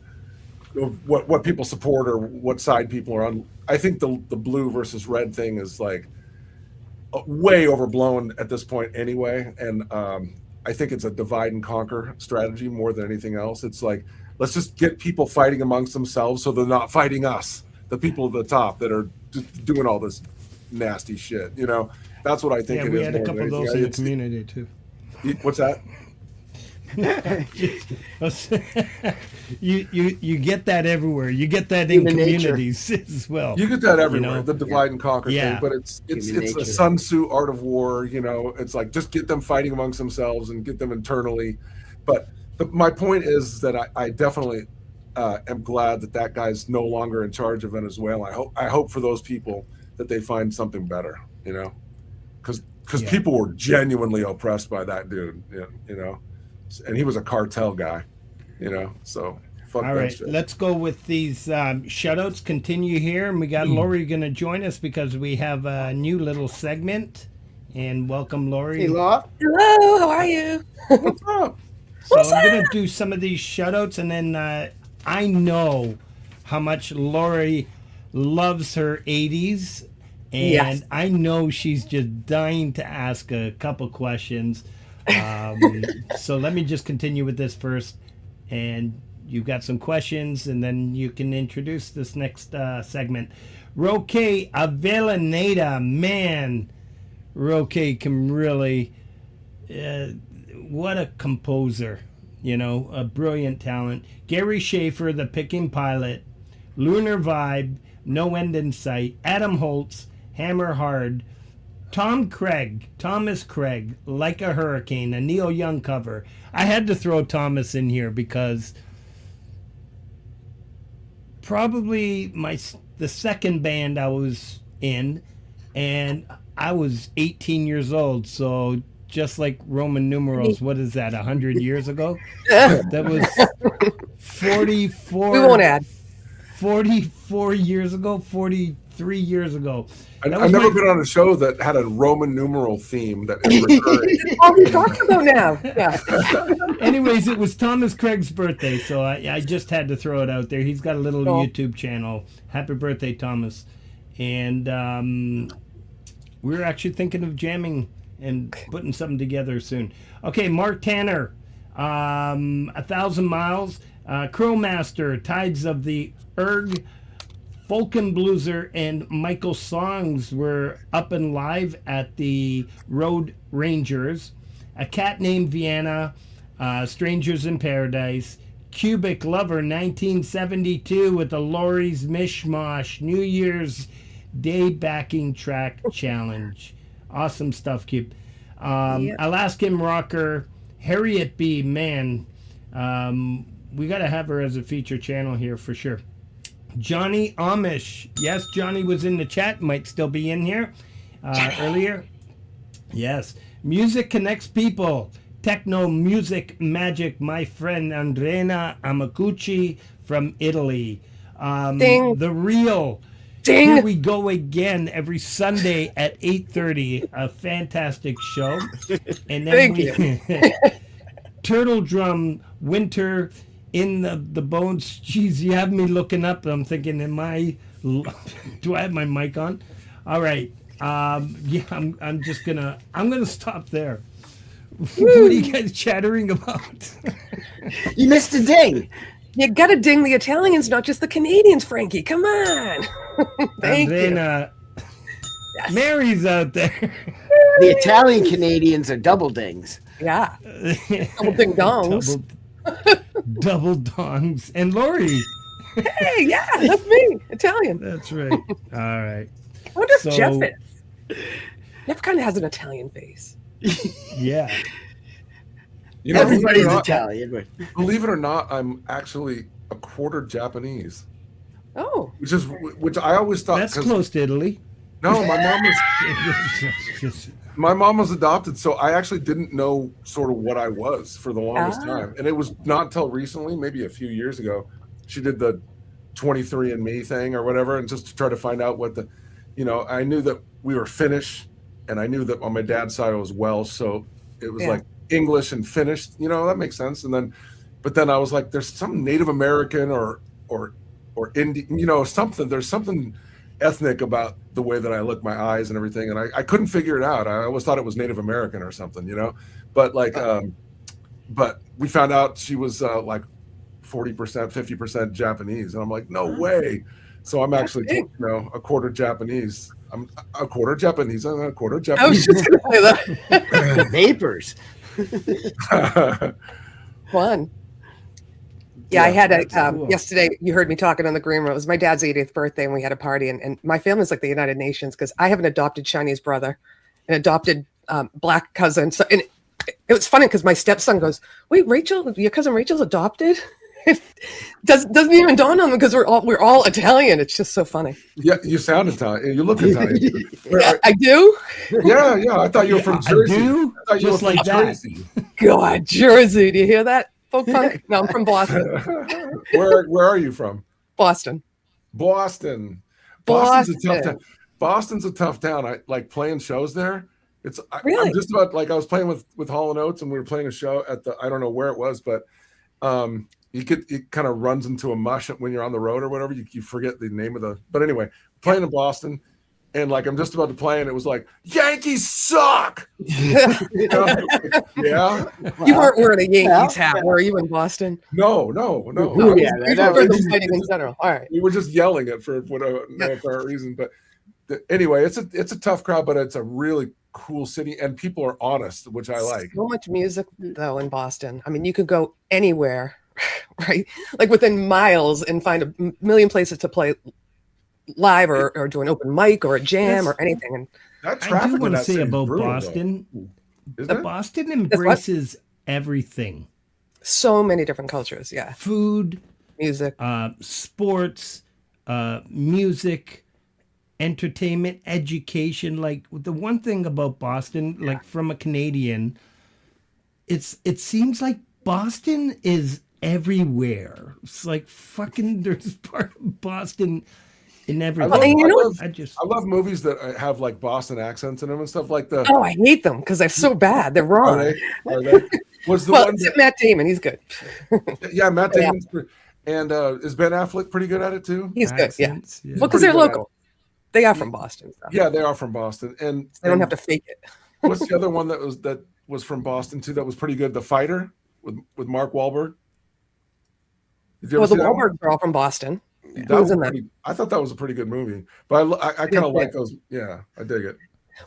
what people support or what side people are on, I think the blue versus red thing is like way overblown at this point anyway, and I think it's a divide and conquer strategy more than anything else. It's like, let's just get people fighting amongst themselves so they're not fighting us, the people at the top that are just doing all this nasty shit. That's what I think. Yeah, it we is had a more couple than of those anything. in the community too. What's that? you get that everywhere. You get that in Human nature. communities as well. You get that everywhere, the divide and conquer Yeah. thing, but it's Human a nature. Sun Tzu art of war. It's like just get them fighting amongst themselves and get them internally. But my point is that I definitely am glad that guy's no longer in charge of Venezuela. I hope for those people that they find something better. Because Yeah. people were genuinely oppressed by that dude. And he was a cartel guy. So fuck All that right, shit. let's go with these shoutouts. Continue here, and we got Laurie going to join us because we have a new little segment. And welcome, Laurie. Hey, Law. Hello, how are you? What's up? So I'm going to do some of these shoutouts, and then I know how much Laurie loves her 80s, and Yes. I know she's just dying to ask a couple questions. So let me just continue with this first, and you've got some questions, and then you can introduce this next segment. Roque Avellaneda, man, Roque can really, what a composer, a brilliant talent. Gary Schaefer, the Picking Pilot, Lunar Vibe, No End in Sight, Adam Holtz, Hammer Hard, Thomas Craig, Like a Hurricane, a Neil Young cover. I had to throw Thomas in here because probably the second band I was in, and I was 18 years old, so just like Roman numerals, what is that, 100 years ago? That was 44. We won't add. 44 years ago, 43 years ago. I've never been on a show that had a Roman numeral theme that is recurring. What are we talking about now? Yeah. Anyways, it was Thomas Craig's birthday, so I just had to throw it out there. He's got a little Oh. YouTube channel. Happy birthday, Thomas. And we're actually thinking of jamming and putting something together soon. Okay, Mark Tanner. 1,000 Miles, Crowmaster, Tides of the Erg, Falcon Blueser, and Michael Songs were up and live at the Road Rangers. A Cat Named Vienna, Strangers in Paradise, Cubic Lover 1972 with the Laurie's Mishmosh New Year's Day backing track challenge. Awesome stuff, Cube. Alaskan Rocker, Harriet B. Man. We got to have her as a feature channel here for sure. Johnny Amish. Yes, Johnny was in the chat. Might still be in here earlier. Yes. Music connects people. Techno music magic. My friend Andrena Amaguchi from Italy. Ding. The Real. Ding. Here we go again every Sunday at 8:30. A fantastic show. And then Turtle Drum Winter in the Bones. Jeez, you have me looking up. I'm thinking, do I have my mic on? All right. Yeah, I'm gonna stop there. What are you guys chattering about? You missed a ding. You gotta ding the Italians, not just the Canadians, Frankie. Come on. Thank you. Yes. Mary's out there. The Italian Canadians are double dings. Yeah. Double ding dongs. Double dongs. And Laurie. Hey, yeah, that's me. Italian. That's right. All right. I wonder if Geoff is. Geoff kind of has an Italian face. Yeah. You know, Everybody's Italian. But... Believe it or not, I'm actually a quarter Japanese. Oh. Which I always thought. That's close to Italy. No, my mom was adopted, so I actually didn't know sort of what I was for the longest time. And it was not until recently, maybe a few years ago, she did the 23andMe thing or whatever, and just to try to find out what I knew that we were Finnish, and I knew that on my dad's side I was Welsh, so it was like English and Finnish, that makes sense. But then I was like, there's some Native American or Indian, something. There's something ethnic about the way that I look, my eyes and everything, and I couldn't figure it out. I always thought it was Native American or something, but but we found out she was like 40%, 50% Japanese, and I'm like, no way. So I'm actually a quarter Japanese. I'm a quarter Japanese. I'm a quarter Japanese. I was just gonna say that. Vapors. Fun. Yeah, I had yesterday, you heard me talking on the green room. It was my dad's 80th birthday, and we had a party. And my family's like the United Nations because I have an adopted Chinese brother, an adopted black cousin. So, and it was funny because my stepson goes, "Wait, Rachel, your cousin Rachel's adopted?" Doesn't even dawn on them because we're all Italian. It's just so funny. Yeah, you sound Italian. You look Italian. I do. Yeah. I thought you were from Jersey. I do. I thought you Just were from like that. Jersey. God, Jersey. Do you hear that? Folkpunk? No, I'm from Boston. Where are you from? Boston. Boston's a tough town. I like playing shows there. Really? I'm just about like I was playing with Hall & Oates, and we were playing a show at I don't know where it was, but it kind of runs into a mush when you're on the road or whatever. You forget the name of but anyway, playing in Boston, and like I'm just about to play, and it was like Yankees suck. Yeah. You weren't wearing a Yankees hat, were you, in Boston? No. Oh, yeah, that was fighting in general. All right. We were just yelling it for whatever no apparent reason, but anyway, it's a tough crowd, but it's a really cool city, and people are honest, which I like. So much music though in Boston. I mean, you could go anywhere, right? Like within miles, and find a million places to play live or do an open mic or a jam or anything. And that I traffic do want to that say city's about brutal, Boston. Isn't it? Boston embraces everything. so many different cultures. Yeah. Food, Music. sports, music, entertainment, education. Like the one thing about Boston, like from a Canadian, it seems like Boston is everywhere. It's like fucking there's part of Boston in everywhere. I love movies that have like Boston accents in them and stuff like that. Oh, I hate them because they're so bad. They're wrong. Are they? Was the one except Matt Damon, he's good. Yeah, Matt Damon's and is Ben Affleck pretty good at it too? He's good. Yeah. Accents, yeah. Well, because they're local. They are from Boston. So. Yeah, they are from Boston, and They don't have to fake it. what's the other one that was from Boston too? That was pretty good. The Fighter. with Mark Wahlberg. Did you Well, ever the see that one? Wahlberg girl from Boston. That Who was was in that? I thought that was a pretty good movie, but I kind of Yeah. like those. Yeah, I dig it.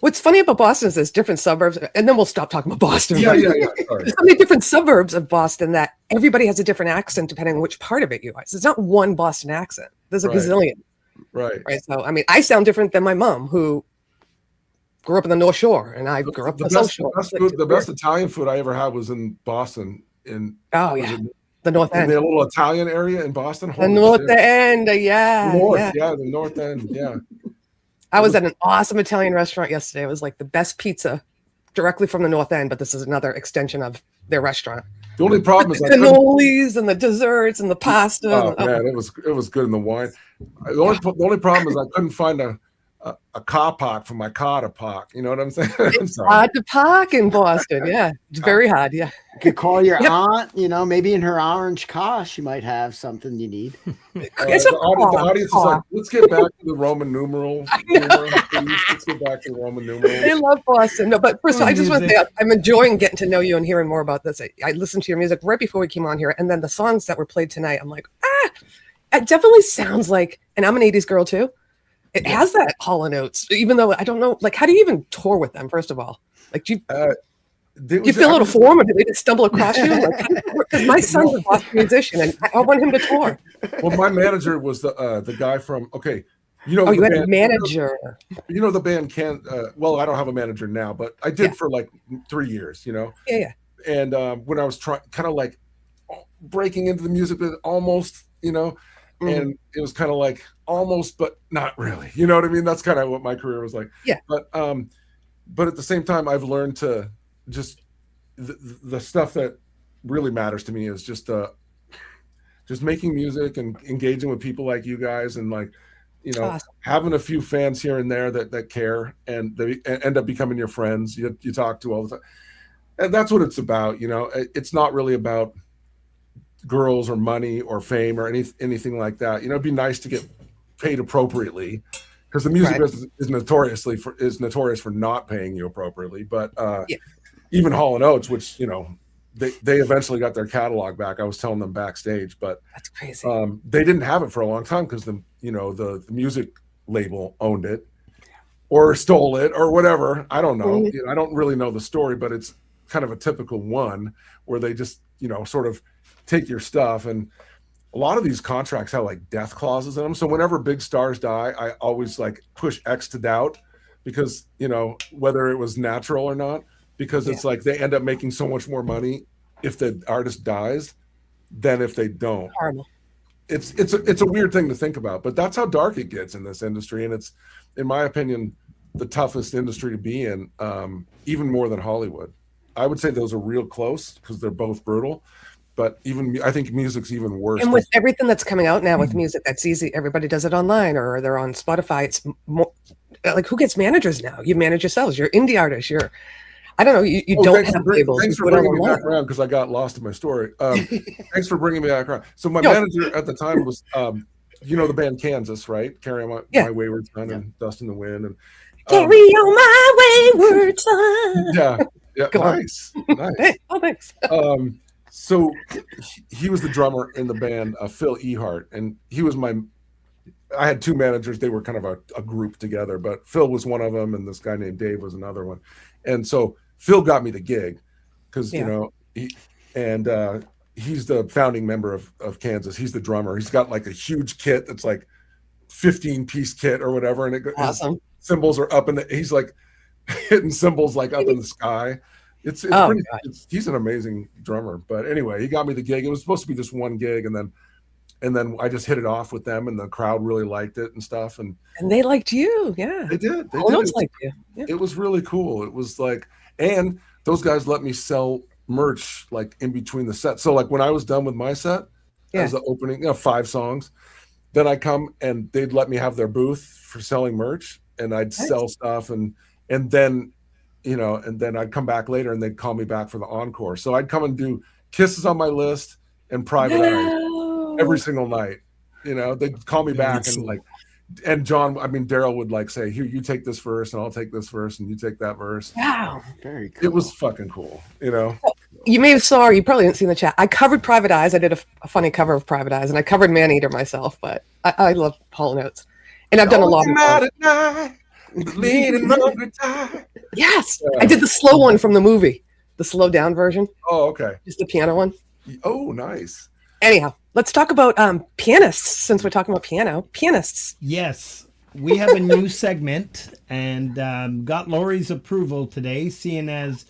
What's funny about Boston is there's different suburbs, and then we'll stop talking about Boston. Yeah. Sorry. There's so many different suburbs of Boston that everybody has a different accent depending on which part of it you are. So it's not one Boston accent. There's a Right. gazillion. Right. Right. So I mean, I sound different than my mom, who grew up in the North Shore, and I grew up in the South Shore. The best Italian food I ever had was in Boston. Oh yeah, the North in End. the little Italian area in Boston. The Holy North shit. End, yeah. The North End, yeah. I was at an awesome Italian restaurant yesterday. It was like the best pizza directly from the North End, but this is another extension of their restaurant. The only problem is the cannolis and the desserts and the pasta. Oh man, it was good in the wine. The only problem is I couldn't find a car park for my car to park. You know what I'm saying? It's hard to park in Boston. Yeah, it's very hard. Yeah, You could call your aunt. Maybe in her orange car, she might have something you need. It's the audience is like, let's get back to the Roman numeral. Let's get back to the Roman numerals. I love Boston. No, but first of all, I just want to say I'm enjoying getting to know you and hearing more about this. I listened to your music right before we came on here, and then the songs that were played tonight, I'm like, it definitely sounds like, and I'm an 80s girl too. It has that Hall & Oates, even though I don't know, like, how do you even tour with them, first of all? Like, do you feel out of form, or do they just stumble across you? Because my son's a Boston musician, and I want him to tour. Well, my manager was the guy from, you had a manager. You know the band well, I don't have a manager now, but I did for like 3 years, Yeah. And when I was kind of like breaking into the music, almost, and it was kind of like almost, but not really. You know what I mean? That's kind of what my career was like. Yeah. But at the same time, I've learned to just the stuff that really matters to me is just making music and engaging with people like you guys, and like, awesome. Having a few fans here and there that care, and they end up becoming your friends. You talk to all the time, and that's what it's about. It's not really about girls or money or fame or anything like that. It'd be nice to get paid appropriately, because the music business is notorious for not paying you appropriately. But even Hall & Oates, which they eventually got their catalog back. I was telling them backstage, but that's crazy. They didn't have it for a long time because the music label owned it or stole it or whatever. I don't know. I don't really know the story, but it's kind of a typical one where they just sort of take your stuff. And a lot of these contracts have like death clauses in them. So whenever big stars die, I always like push X to doubt, because whether it was natural or not, because it's like they end up making so much more money if the artist dies than if they don't. Horrible. It's a weird thing to think about, but that's how dark it gets in this industry. And it's, in my opinion, the toughest industry to be in, even more than Hollywood. I would say those are real close because they're both brutal. But I think music's even worse. And with everything that's coming out now with music, that's easy. Everybody does it online, or they're on Spotify. It's more like, who gets managers now? You manage yourselves. You're indie artists. I don't know. You don't have labels. Thanks for bringing me back around, because I got lost in my story. Thanks for bringing me back around. So my manager at the time was, the band Kansas, right? Carry On My Wayward Son and Dust in the Wind. And Carry On My Wayward Son. Yeah. Nice. Oh, thanks. So he was the drummer in the band, Phil Ehart, and he was I had two managers. They were kind of a group together, but Phil was one of them, and this guy named Dave was another one. And so Phil got me the gig because, he's the founding member of Kansas. He's the drummer. He's got like a huge kit that's like 15-piece kit or whatever. And awesome. Cymbals are up he's like hitting cymbals like up in the sky. He's an amazing drummer. But anyway, he got me the gig. It was supposed to be just one gig, and then I just hit it off with them, and the crowd really liked it and stuff. And they liked you, yeah. They did. They liked you. Yeah. It was really cool. It was like, and those guys let me sell merch like in between the sets. So like when I was done with my set as the opening, 5 songs, then I come and they'd let me have their booth for selling merch, and I'd sell stuff, and then and then I'd come back later and they'd call me back for the encore. So I'd come and do Kisses on My List and Private Eye every single night. They'd call me back and John, Daryl would like say, here, you take this verse and I'll take this verse and you take that verse. Wow. Very cool. It was fucking cool, You may have saw, or you probably didn't see in the chat. I covered Private Eyes. I did a funny cover of Private Eyes, and I covered Maneater myself. But I love Hall & Oates, and I've done a lot of Night at night, bleeding hungry tide. Yes, I did the slow one from the movie, the slow down version, Oh, okay. just the piano one. Oh, nice. Anyhow, let's talk about pianists, since we're talking about piano. Pianists. Yes, we have a new segment and got Laurie's approval today, seeing as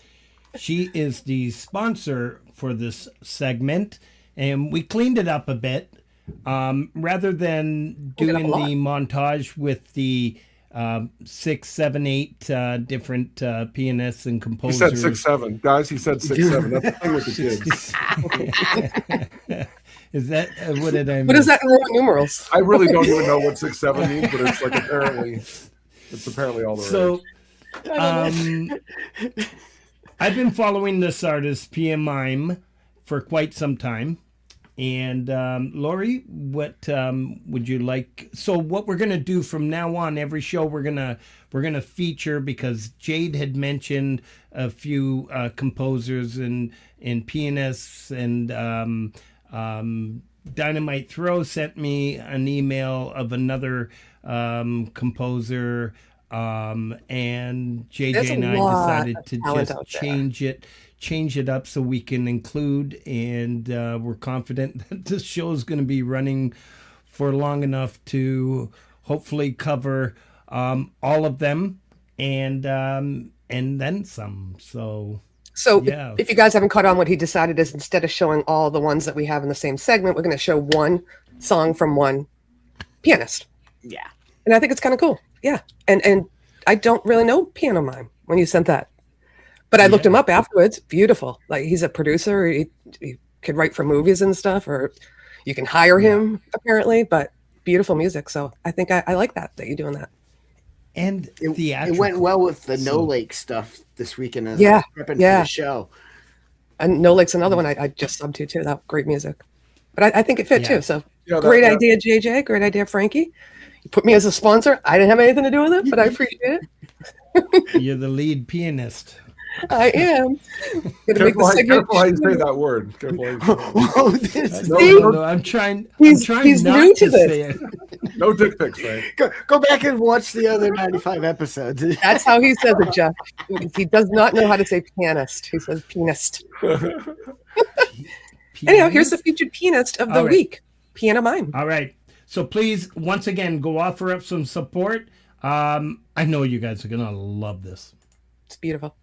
she is the sponsor for this segment. And we cleaned it up a bit. Rather than doing the montage with the 6, 7, 8 different pianists and He composers. said 6, 7. Guys, he said 6, 7. That's the thing with the kids. Is that what did I? What is that in Roman numerals? I really don't even know what 6, 7 means, but it's like apparently all the rage. I've been following this artist PMime for quite some time, and Laurie, what would you like? So what we're gonna do from now on, every show we're gonna feature, because Jade had mentioned a few composers and pianists, and Dynamite Throw sent me an email of another composer, and JJ and I decided to just change it up so we can include, and we're confident that this show is going to be running for long enough to hopefully cover all of them and then some. So yeah. If you guys haven't caught on, what he decided is, instead of showing all the ones that we have in the same segment, we're going to show one song from one pianist. Yeah. And I think it's kind of cool. Yeah. And I don't really know Piano Mime when you sent that, but I looked him up afterwards. Beautiful. Like, he's a producer. He could write for movies and stuff, or you can hire him apparently, but beautiful music. So I think I like that you're doing that. And it went well with the No Lake stuff this weekend as I was prepping for the show. And No Lake's another one I just subbed to too. That great music. But I think it fit too. So great idea, JJ. Great idea, Frankie. You put me as a sponsor. I didn't have anything to do with it, but I appreciate it. You're the lead pianist. I am. Careful how you say that word. No, I'm trying he's not new to say this. it. No dick pics, right? Go back and watch the other 95 episodes. That's how he says it, Geoff. He does not know how to say pianist. He says pianist. Anyhow, here's the featured pianist of the week, Piano Mime. All right. So please, once again, go offer up some support. I know you guys are going to love this. It's beautiful.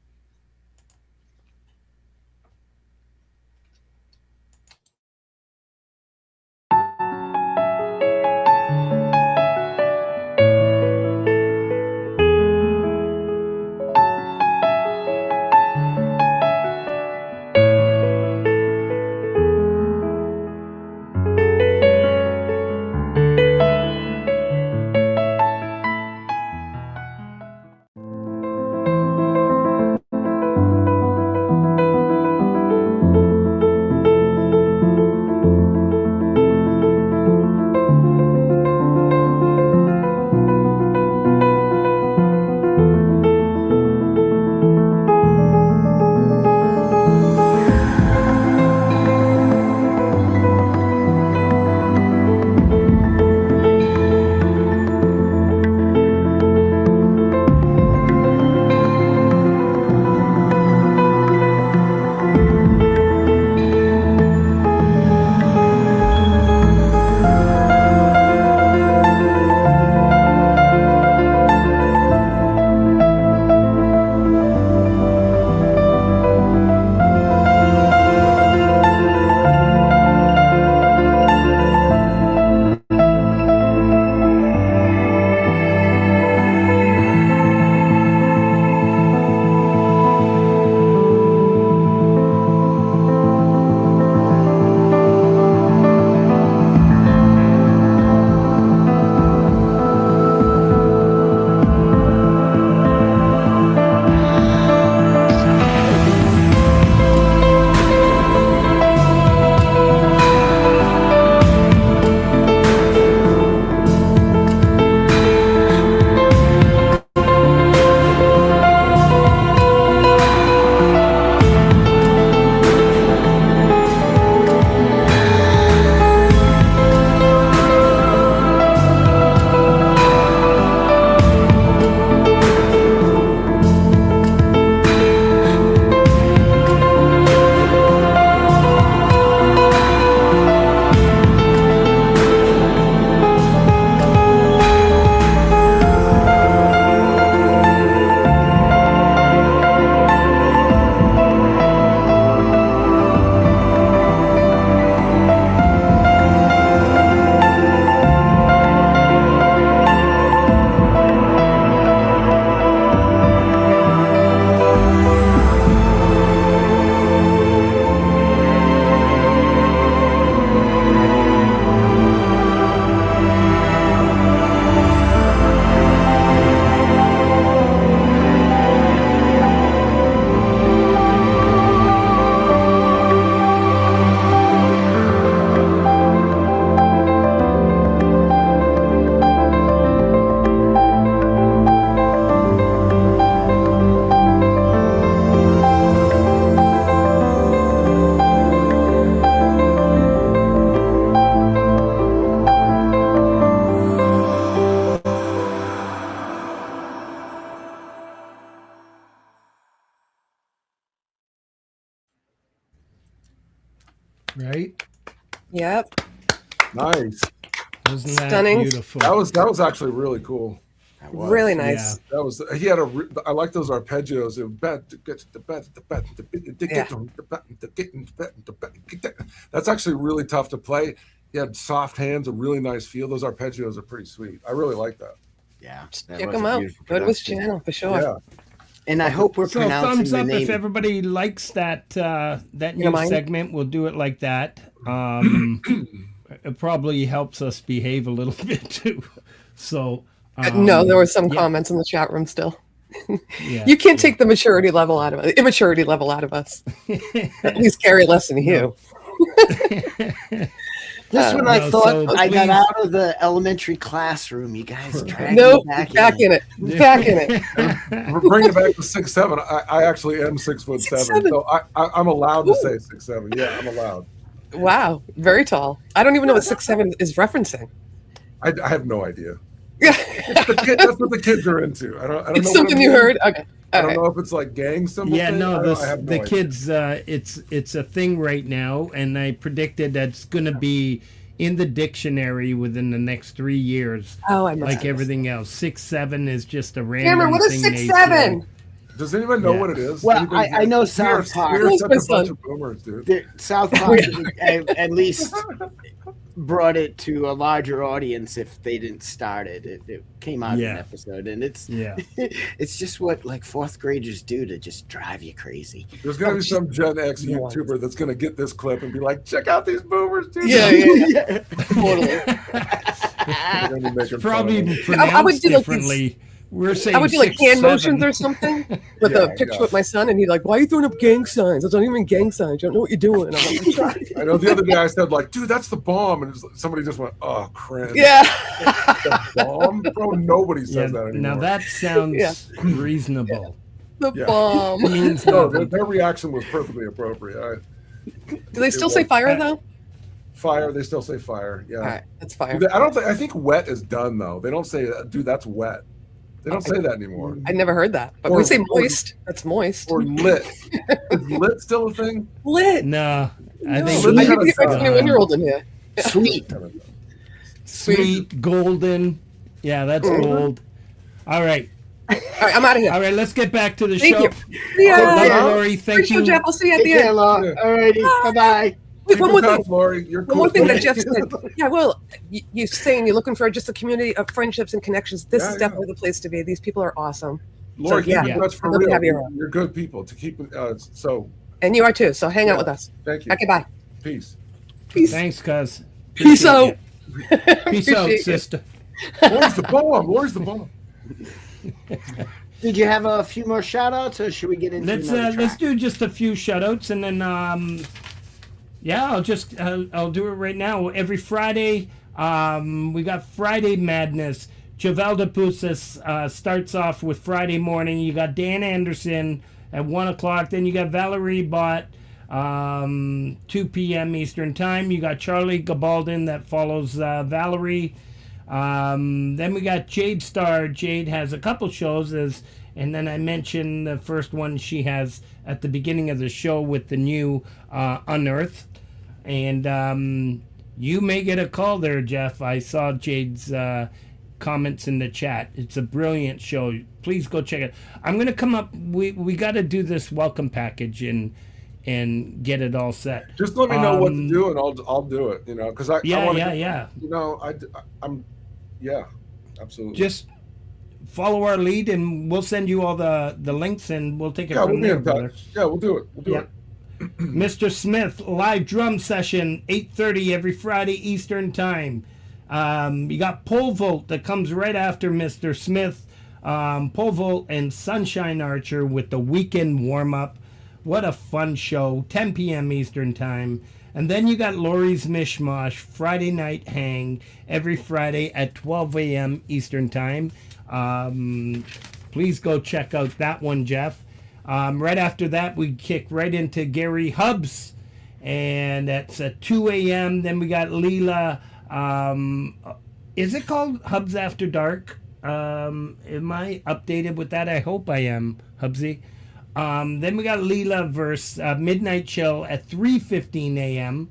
right? Yep. Nice. Wasn't that Stunning. beautiful? That was actually really cool. That was. Really nice. That was he had I like those arpeggios. That's actually really tough to play. He had soft hands, a really nice feel. Those arpeggios are pretty sweet. I really like that. Yeah. Check them out. Go to his channel for sure. Yeah. And I hope we're So pronouncing thumbs the up name. if everybody likes that that You new don't mind? segment. We'll do it like that. It probably helps us behave a little bit too. So No, there were some yeah. comments in the chat room still. yeah, You can't take the maturity level out of us, immaturity level out of us. At least carry less than you. Just when I no, thought so I got please- out of the elementary classroom, you guys dragged Nope, me back in it. Back in it. We're bringing it back to 6'7". I actually am 6'7", 6'7". so I'm allowed to say 6'7". Yeah, I'm allowed. Wow, very tall. I don't even know what 6'7" is referencing. I have no idea. Yeah, That's what the kids are into. I don't know. it's what something it you means. heard. Okay, I all don't right. know if it's like gang symbol. Yeah, thing. no, I have no the idea. kids. It's a thing right now, and I predicted that's going to be in the dictionary within the next 3 years. Oh, I missed Like this. everything else, 6'7" is just a random Cameron, what is thing they 6'7"? throw. Does anyone know Yeah. what it is? Well, Anybody- I know We are- South Park. We are Where's such my a bunch son? of boomers, dude. The South Park at least brought it to a larger audience if they didn't start it. It came out in Yeah. an episode, and it's Yeah. it's just what like fourth graders do to just drive you crazy. There's gonna be some Gen X Yeah. YouTuber that's gonna get this clip and be like, "Check out these boomers, dude." Yeah, totally. They're gonna be making fun Probably of them. pronounced I would do like differently. We're saying I would do like hand 6'7". motions or something with Yeah, a picture yeah. with my son, and he's like, "Why are you throwing up gang signs? Those aren't even gang signs. You don't know what you're doing." And I'm like, I know the other day I said like, "Dude, that's the bomb," and somebody just went, "Oh, cringe." "Yeah." The bomb, bro. Nobody says Yeah, that anymore. now that sounds Yeah. reasonable. The Yeah. bomb. Means no, nothing. their reaction was perfectly appropriate. Do they still say fire though? Fire, they still say fire. Yeah. All right, that's fire. I don't think. I think wet is done though. They don't say, "Dude, that's wet." They don't say that anymore. I never heard that, but Or- we say or- moist. That's moist. Or lit. Is lit still a thing? Lit. No, I No. think Lit I kind need of to get my sounds- 21-year-old in here. Sweet. sweet, golden. Yeah, that's gold. All right. All right, I'm out of here. All right, let's get back to the Thank show. you. See ya. Love you, Yeah. Laurie. Thank Appreciate you. Jeff. I'll see you at Take the care, end. Law. Yeah. Alrighty. Bye bye. Wait, one more thing. Laurie, you're One cool. more thing that Jeff said. Yeah, well, you're saying you're looking for just a community of friendships and connections. This Yeah, is yeah. definitely the place to be. These people are awesome. Laurie, So, yeah. keep in touch for I'd love to real. have you around. You're good people to keep. So And you are too. So hang out Yeah. with us. thank you. Okay, bye. Peace. Peace. Thanks, cuz. Peace out. Peace out, Appreciate it. sister. Laurie's the bomb. Laurie's the bomb. Did you have a few more shout outs or should we get into Let's another let's track? do just a few shoutouts and then yeah, I'll do it right now. Every Friday, we got Friday Madness. Javelda Pusas starts off with Friday morning. You got Dan Anderson at 1 o'clock. Then you got Valerie Bott, 2 p.m. Eastern Time. You got Charlie Gabaldon that follows Valerie. Then we got Jade Starr. Jade has a couple shows, and then I mentioned the first one she has at the beginning of the show with the new Unearthed. And you may get a call there, Jeff. I saw Jade's comments in the chat. It's a brilliant show. Please go check it. I'm gonna come up. We got to do this welcome package and get it all set. Just let me know what to do, and I'll do it. You know, because I Yeah, want yeah. You know, I'm yeah, absolutely. Just follow our lead, and we'll send you all the links, and we'll take it yeah, from we'll be there, in brother. touch. Yeah, we'll do it. We'll do Yep. it. Mr. Smith live drum session 8:30 every Friday Eastern Time. You got Pole Vault that comes right after Mr. Smith. Pole Vault and Sunshine Archer with the weekend warm up. What a fun show! 10 p.m. Eastern Time. And then you got Laurie's Mishmosh Friday night hang every Friday at 12 a.m. Eastern Time. Please go check out that one, Jeff. Right after that, we kick right into Gary Hubbs, and that's at 2 a.m. Then we got Leela. Is it called Hubs After Dark? Am I updated with that? I hope I am, Hubsy. Then we got Leela versus Midnight Chill at 3:15 a.m.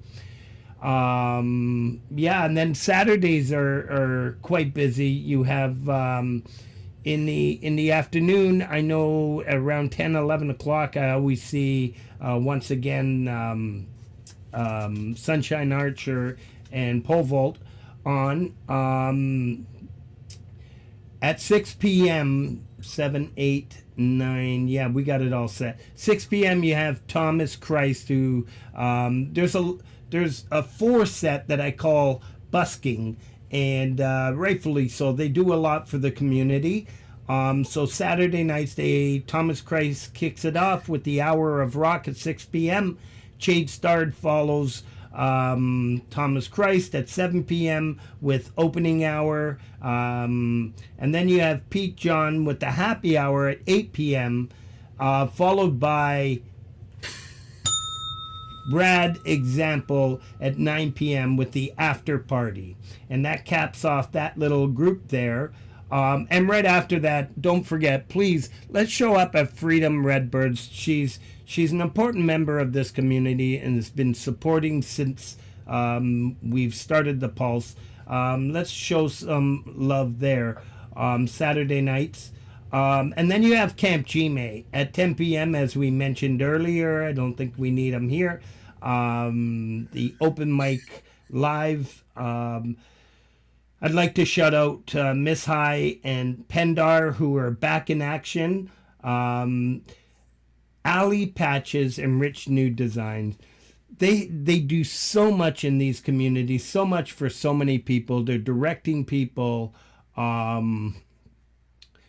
Yeah, and then Saturdays are quite busy. You have in the afternoon, I know around 10, 11 o'clock, I always see once again Sunshine Archer and Pole Vault on. At 6 p.m., 7, 8, 9, yeah, we got it all set. 6 p.m. you have Thomas Christ, who there's a 4 set that I call busking, and rightfully so. They do a lot for the community. So Saturday nights, Thomas Christ kicks it off with the Hour of Rock at 6 p.m. Jade Starr follows Thomas Christ at 7 p.m. with opening hour. And then you have Pete John with the happy hour at 8 p.m., followed by Brad Example at 9 p.m. with the after party. And that caps off that little group there. And right after that, don't forget, please, let's show up at Freedom Redbirds. She's an important member of this community and has been supporting since we've started the Pulse. Let's show some love there. Saturday nights. And then you have CampGmay at 10 p.m. as we mentioned earlier. I don't think we need them here. The open mic live. I'd like to shout out Miss High and Pendar, who are back in action. Ali Patches and Rich New Design. They do so much in these communities, so much for so many people. They're directing people.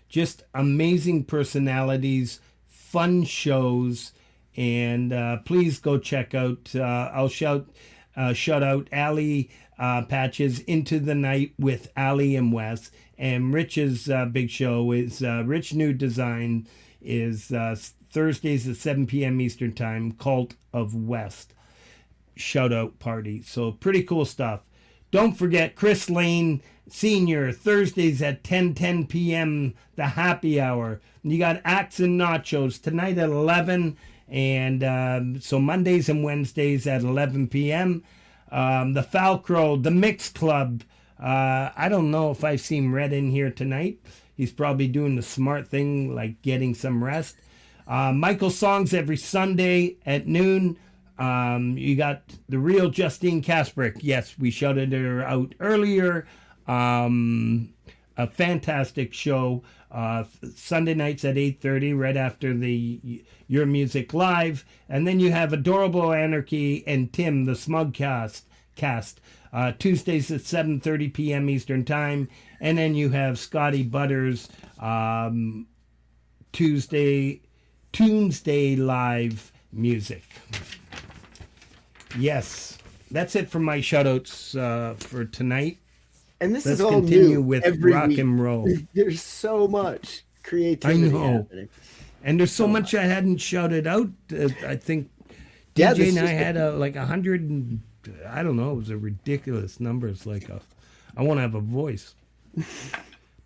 Just amazing personalities, fun shows, and please go check out. I'll shout out Ali Patches Into the Night with Ali and Wes, and Rich's big show is Rich New Design is Thursdays at 7 p.m. Eastern Time. Cult of West shout out party. So pretty cool stuff. Don't forget Chris Lane Senior, Thursdays at 10 p.m. the happy hour. You got Axe and Nachos tonight at 11, and so Mondays and Wednesdays at 11 p.m. The Falcrow, the Mix Club. I don't know if I've seen Red in here tonight. He's probably doing the smart thing, like getting some rest. Michael Songs every Sunday at noon. You got the real Justine Kasprick. Yes, we shouted her out earlier. A fantastic show. Sunday nights at 8:30, right after the Your Music Live. And then you have Adorable Anarchy and Tim, the Smugcast. Tuesdays at 7:30 p.m. Eastern Time. And then you have Scotty Butters, Tuesday Live Music. Yes, that's it for my shoutouts for tonight. And this Let's is all continue new with every rock week. and roll. There's so much creativity I know. happening. And there's so much I hadn't shouted out. I think Yeah, DJ this and I is- had like 100 and, I don't know, it was a ridiculous number. It's like I want to have a voice.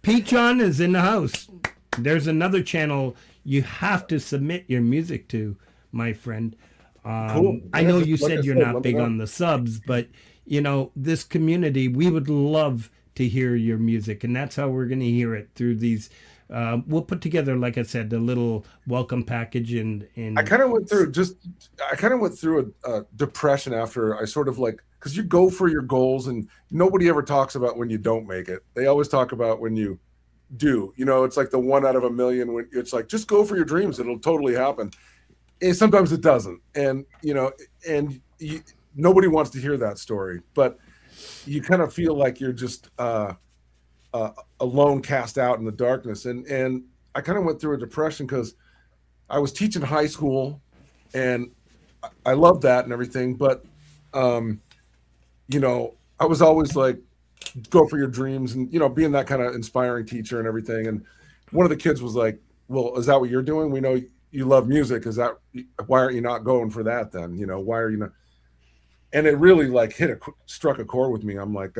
Pete John is in the house. There's another channel you have to submit your music to, my friend. Cool. I know Yeah, you like I said you're said, not let me big know. on the subs, but you know, this community, we would love to hear your music, and that's how we're going to hear it through these. We'll put together, like I said, a little welcome package, and I kind of went through a depression after I sort of like, because you go for your goals and nobody ever talks about when you don't make it. They always talk about when you do. You know, it's like the 1 out of a million. When it's like, just go for your dreams, it'll totally happen. And sometimes it doesn't, and nobody wants to hear that story, but you kind of feel like you're just alone, cast out in the darkness. And I kind of went through a depression because I was teaching high school, and I loved that and everything, but I was always like, go for your dreams, and being that kind of inspiring teacher and everything. And one of the kids was like, well, is that what you're doing? We know you love music. Why aren't you not going for that then? Why are you not? And it really like struck a chord with me. I'm like,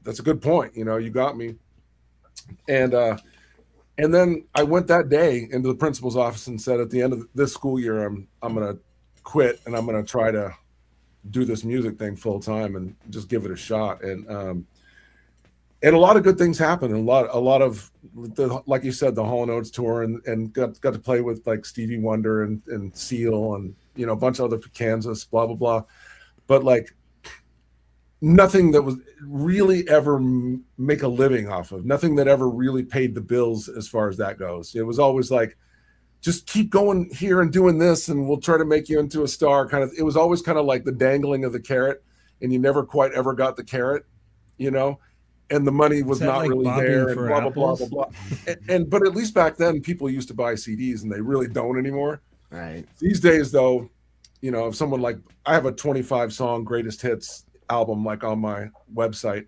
that's a good point. You got me. And then I went that day into the principal's office and said, at the end of this school year, I'm going to quit, and I'm going to try to do this music thing full time and just give it a shot. And a lot of good things happen. And a lot of the, like you said, the Hall & Oates tour, and got to play with like Stevie Wonder and Seal and, you know, a bunch of other Kansas, blah, blah, blah. But like nothing that was really ever make a living off of, nothing that ever really paid the bills as far as that goes. It was always like, just keep going here and doing this and we'll try to make you into a star kind of. It was always kind of like the dangling of the carrot, and you never quite ever got the carrot, you know, and the money was not like really bobbing there, and for blah, blah, blah, apples? blah, blah. And but at least back then people used to buy CDs, and they really don't anymore. Right. These days though, you know, if someone like, I have a 25 song greatest hits album like on my website,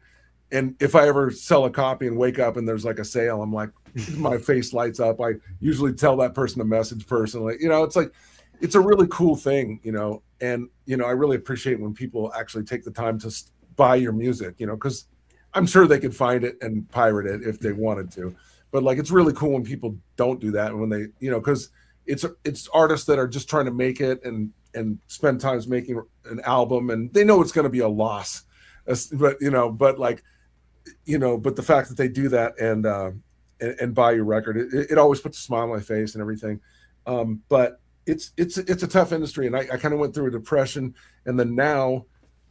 and if I ever sell a copy and wake up and there's like a sale, I'm like, my face lights up. I usually tell that person a message personally. You know, it's like, it's a really cool thing, you know. And, you know, I really appreciate when people actually take the time to buy your music, you know, because I'm sure they could find it and pirate it if they wanted to. But like, it's really cool when people don't do that, when they, you know, because it's artists that are just trying to make it and spend times making an album, and they know it's going to be a loss, but you know, but like, you know, but the fact that they do that and buy your record, it always puts a smile on my face and everything. But it's a tough industry, and I kind of went through a depression, and then now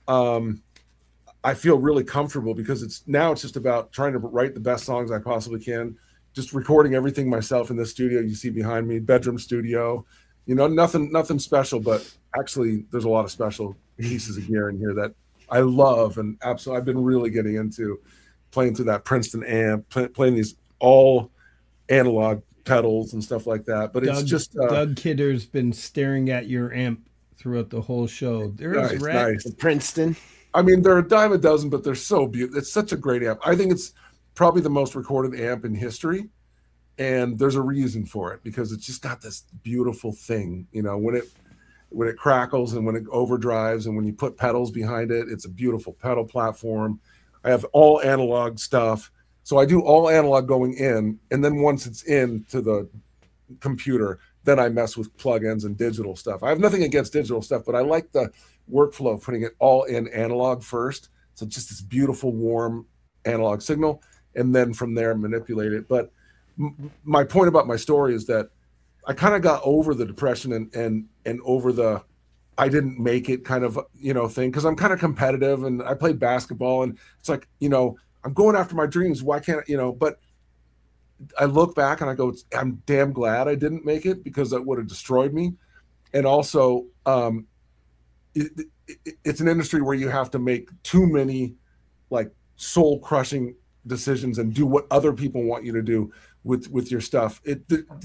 I feel really comfortable because it's just about trying to write the best songs I possibly can, just recording everything myself in the studio you see behind me, bedroom studio, you know, nothing special, but actually there's a lot of special pieces of gear in here that I love, and absolutely I've been really getting into playing through that Princeton amp, playing these all analog pedals and stuff like that. But it's just Doug Kidder's been staring at your amp throughout the whole show. There's nice. The Princeton. I mean, they're a dime a dozen, but they're so beautiful. It's such a great amp. I think it's probably the most recorded amp in history, and there's a reason for it, because it's just got this beautiful thing, you know, when it crackles and when it overdrives and when you put pedals behind it. It's a beautiful pedal platform. I have all analog stuff. So I do all analog going in, and then once it's into the computer, then I mess with plugins and digital stuff. I have nothing against digital stuff, but I like the workflow of putting it all in analog first. So just this beautiful, warm analog signal, and then from there manipulate it. But my point about my story is that I kind of got over the depression and over the I didn't make it kind of, you know, thing, because I'm kind of competitive and I played basketball, and it's like, you know, I'm going after my dreams. Why can't I, you know, but I look back and I go, I'm damn glad I didn't make it, because that would have destroyed me. And also, it's an industry where you have to make too many like soul crushing decisions and do what other people want you to do with your stuff.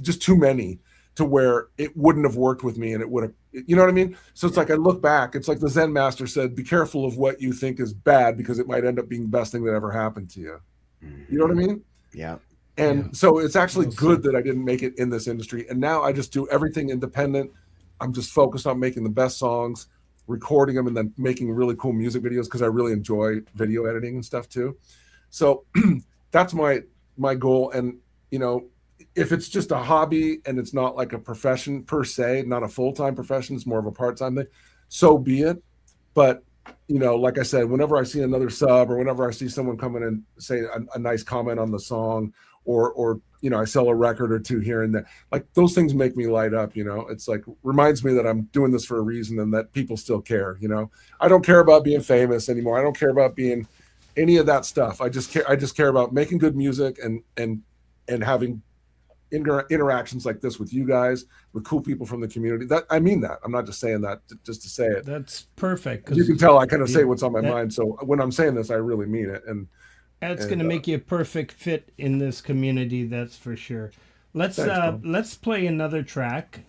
Just too many to where it wouldn't have worked with me, and it would have, you know what I mean? So it's like, I look back, it's like the Zen master said, be careful of what you think is bad, because it might end up being the best thing that ever happened to you. You know what I mean? Yeah. And so it's actually good that I didn't make it in this industry. And now I just do everything independent. I'm just focused on making the best songs, recording them, and then making really cool music videos, because I really enjoy video editing and stuff too. So that's my goal. And, you know, if it's just a hobby and it's not like a profession per se, not a full-time profession, it's more of a part-time thing, so be it. But, you know, like I said, whenever I see another sub, or whenever I see someone come in and say a nice comment on the song, or, you know, I sell a record or two here and there, like those things make me light up, you know. It's like, reminds me that I'm doing this for a reason and that people still care, you know. I don't care about being famous anymore. I don't care about being any of that stuff. I just care about making good music and having interactions like this with you guys, with cool people from the community. That, I mean that. I'm not just saying that just to say it. That's perfect. You can tell I kind of say what's on my mind. So when I'm saying this, I really mean it. And that's going to make you a perfect fit in this community. That's for sure. Let's play another track.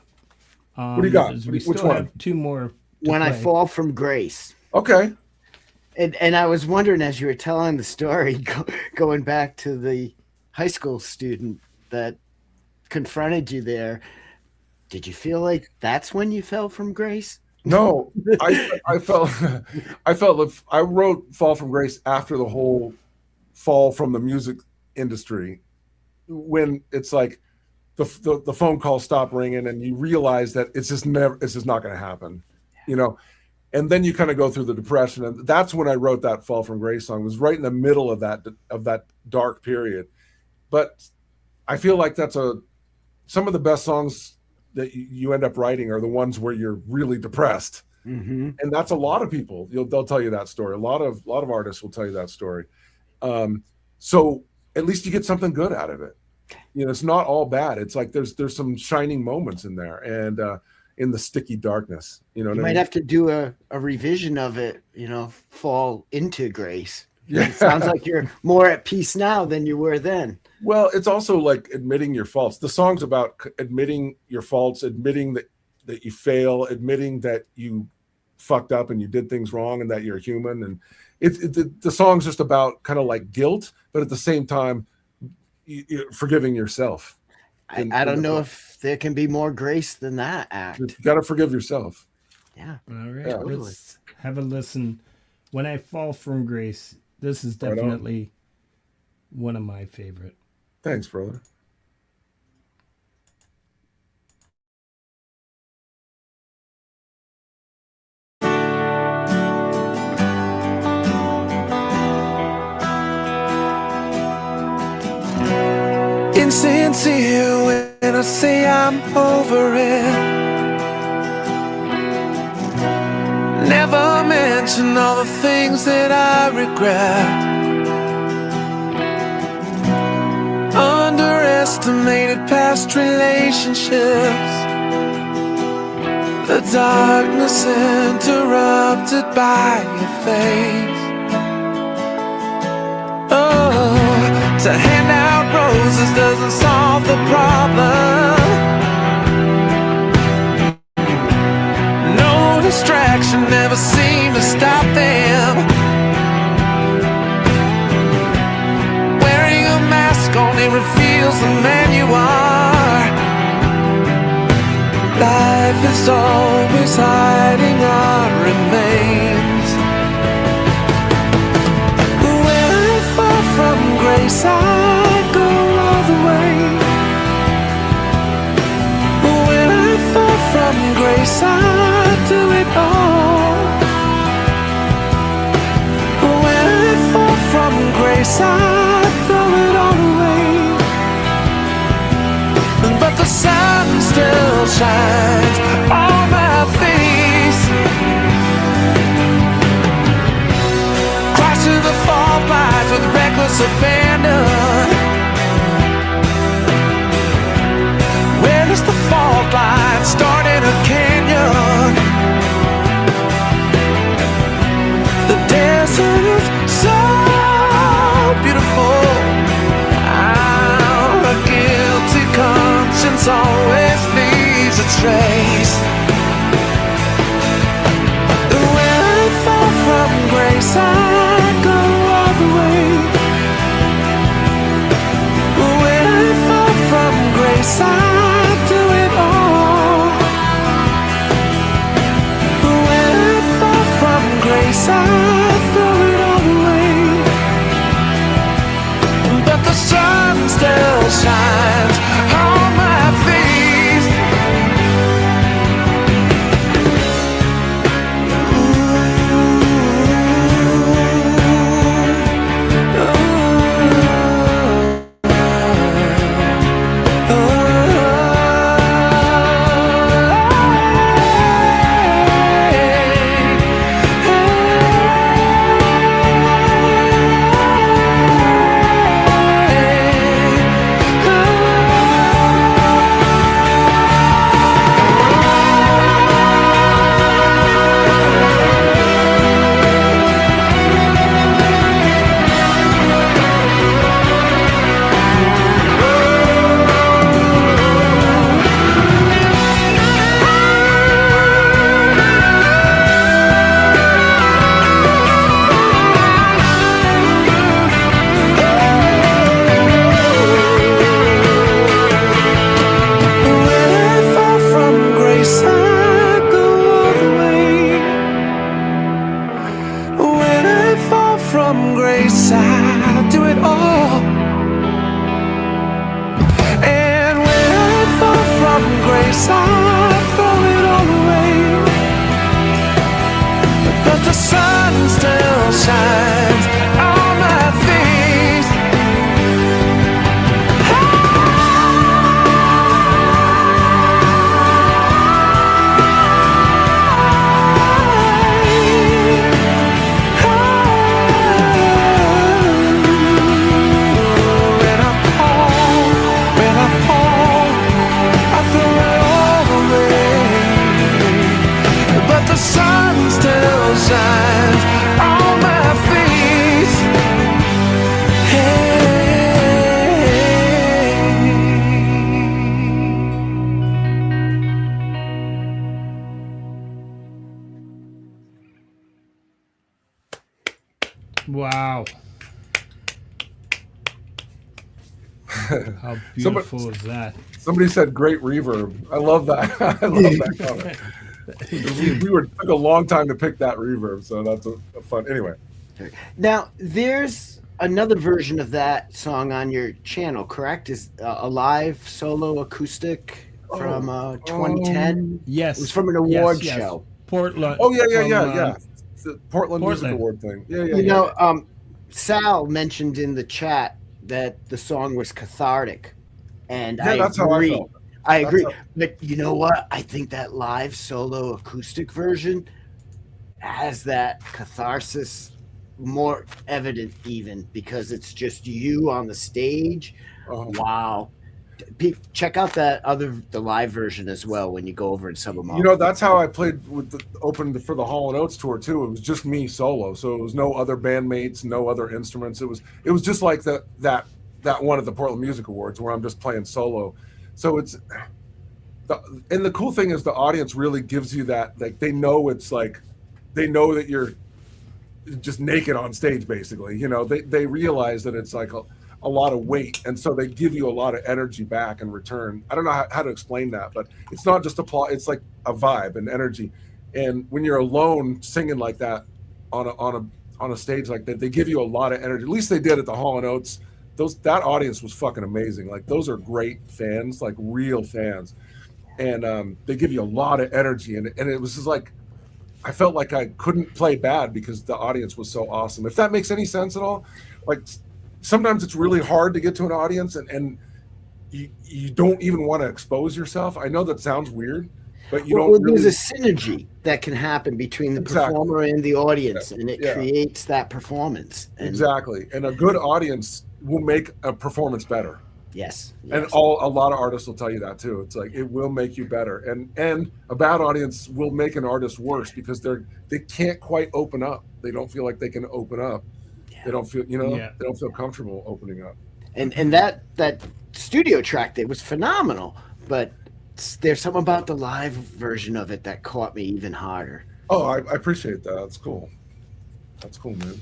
What do you got? We Which still one? have two more. When I play. Fall from Grace. Okay. And I was wondering, as you were telling the story, going back to the high school student that confronted you there, did you feel like that's when you fell from grace? No, I felt I wrote Fall from Grace after the whole fall from the music industry, when it's like the phone calls stop ringing and you realize that it's just not going to happen, you know. and then you kind of go through the depression, and that's when I wrote that Fall from Grace song. It was right in the middle of that dark period. But I feel like that's some of the best songs that you end up writing are the ones where you're really depressed. Mm-hmm. And that's a lot of people. They'll tell you that story. A lot of artists will tell you that story. So at least you get something good out of it. You know, it's not all bad. It's like there's some shining moments in there, and in the sticky darkness. You know, you might have to do a revision of it. You know, Fall into Grace. Yeah. It sounds like you're more at peace now than you were then. Well, it's also like admitting your faults. The song's about admitting your faults, admitting that you fail, admitting that you fucked up and you did things wrong and that you're human. And the song's just about kind of like guilt, but at the same time, you're forgiving yourself. I don't know if there can be more grace than that act. You got to forgive yourself. Yeah. All right, Yeah. let's have a listen. When I Fall from Grace, this is definitely one of my favorite. Thanks, brother. Insincere when I say I'm over it. Never mention all the things that I regret. Underestimated past relationships. The darkness interrupted by your face. Oh, to hand out roses doesn't solve the problem. No distraction never seemed to stop them. Wearing a mask only reveals the man you are. Life is always hiding our remains. When I fall from grace, I go all the way. When I fall from grace, I do it all. When I fall from grace, I throw it all away. But the sun still shines on my face. Crash to the fault lines with reckless abandon. Where is the fault line? Start in a canyon. The desert is so beautiful. A guilty conscience always leaves a trace. When I fall from grace, I go all the way. When I fall from grace, I do it all. When I fall from grace, I throw it all away. But the sun still shines on my face. the sun still shines on my face. When I fall, I throw it all away. But the sun still shines on my face. Wow. How beautiful is that? Somebody said great reverb. I love that. I love that comment. Took a long time to pick that reverb, so that's a fun. Anyway, Now, there's another version of that song on your channel, correct? Is a live solo acoustic from 2010? Yes. It was from an award yes. show. Portland. oh yeah, from, It's the Portland Music Portland. Award thing. Yeah. You know, Sal mentioned in the chat that the song was cathartic, and Yeah, I that's how I agree. felt. I That's agree. how- But you know what? I think that live solo acoustic version has that catharsis more evident, even because it's just you on the stage. Wow. Check out the live version as well when you go over and sub them all. You know, that's how I played with the open for the Hall & Oates tour too. It was just me solo, so it was no other bandmates, no other instruments. It was just like that one at the Portland Music Awards where I'm just playing solo. So and the cool thing is the audience really gives you that, like they know that you're just naked on stage basically. You know, they realize that it's like a lot of weight, and so they give you a lot of energy back in return. I don't know how to explain that, but it's not just applause, it's like a vibe and energy. And when you're alone singing like that on a stage like that, they give you a lot of energy. At least they did at the Hall & Oates. That audience was fucking amazing. Like those are great fans, like real fans. And they give you a lot of energy, and it was just like I felt like I couldn't play bad because the audience was so awesome. If that makes any sense at all. Like sometimes it's really hard to get to an audience, and you don't even want to expose yourself. I know that sounds weird, but you don't really... There's a synergy that can happen between the performer and the audience, and it creates that performance. Exactly. And a good audience will make a performance better. Yes. And a lot of artists will tell you that too. It's like it will make you better, and a bad audience will make an artist worse because they can't quite open up. They don't feel like they can open up. They don't feel they don't feel comfortable opening up. And that studio track there was phenomenal, but there's something about the live version of it that caught me even harder. Oh, I appreciate that. That's cool. That's cool, man.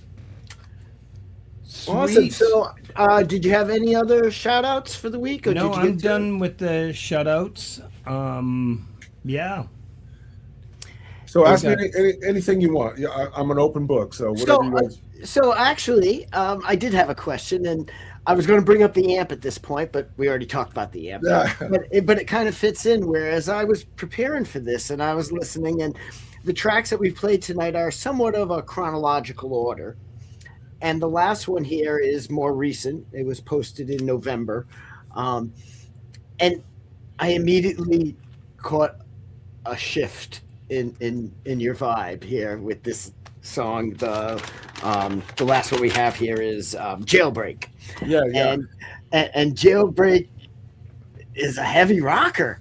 Sweet. Awesome. So, did you have any other shout outs for the week? Or No, did you I'm done with the shout outs. Yeah. So ask me anything you want. Yeah, I'm an open book. So whatever you guys. So actually, I did have a question, and I was going to bring up the amp at this point, but we already talked about the amp. Yeah. But it kind of fits in. Whereas I was preparing for this, and I was listening, and the tracks that we've played tonight are somewhat of a chronological order. And the last one here is more recent. It was posted in November. And I immediately caught a shift in your vibe here with this song. The last one we have here is Jailbreak. Yeah. And Jailbreak is a heavy rocker.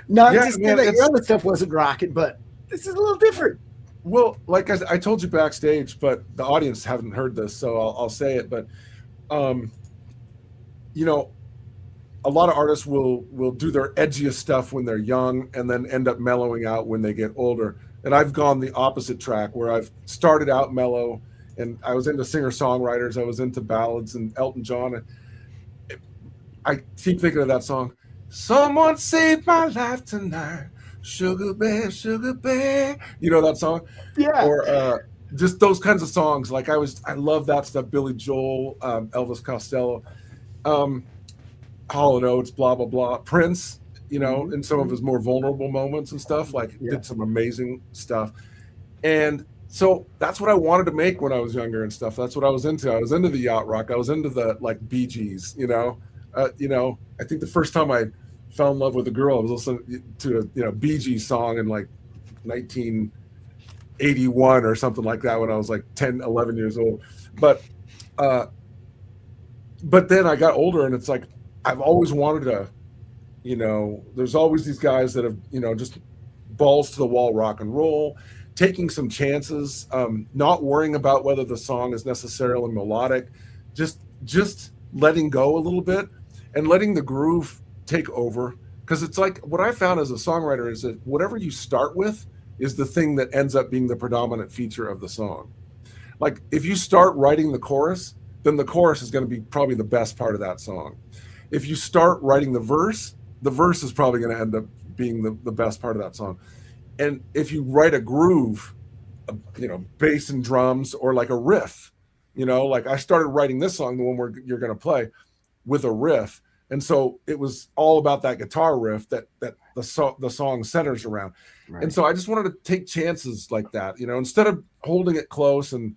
Not to say that your other stuff wasn't rocking, but this is a little different. Well, like I told you backstage, but the audience haven't heard this, so I'll say it. But, you know, a lot of artists will do their edgiest stuff when they're young and then end up mellowing out when they get older. And I've gone the opposite track where I've started out mellow, and I was into singer-songwriters. I was into ballads and Elton John. I keep thinking of that song. Someone saved my life tonight. Sugar bear. You know that song? Yeah. Or just those kinds of songs. Like I love that stuff. Billy Joel, Elvis Costello, Hall & Oates, blah, blah, blah. Prince, you know, in some of his more vulnerable moments and stuff, did some amazing stuff. And so that's what I wanted to make when I was younger and stuff. That's what I was into. I was into the yacht rock. I was into the like Bee Gees, you know. I think the first time I fell in love with a girl, I was listening to a Bee Gees song in like 1981 or something like that when I was like 10, 11 years old. But then I got older, and it's like I've always wanted to, there's always these guys that have, just balls to the wall rock and roll, taking some chances, not worrying about whether the song is necessarily melodic, just letting go a little bit and letting the groove take over. Because it's like what I found as a songwriter is that whatever you start with is the thing that ends up being the predominant feature of the song. Like if you start writing the chorus, then the chorus is going to be probably the best part of that song. If you start writing the verse is probably going to end up being the best part of that song. And if you write a groove, bass and drums, or like a riff, like I started writing this song, the one you're going to play, with a riff. And so it was all about that guitar riff that the song centers around. Right. And so I just wanted to take chances like that, instead of holding it close and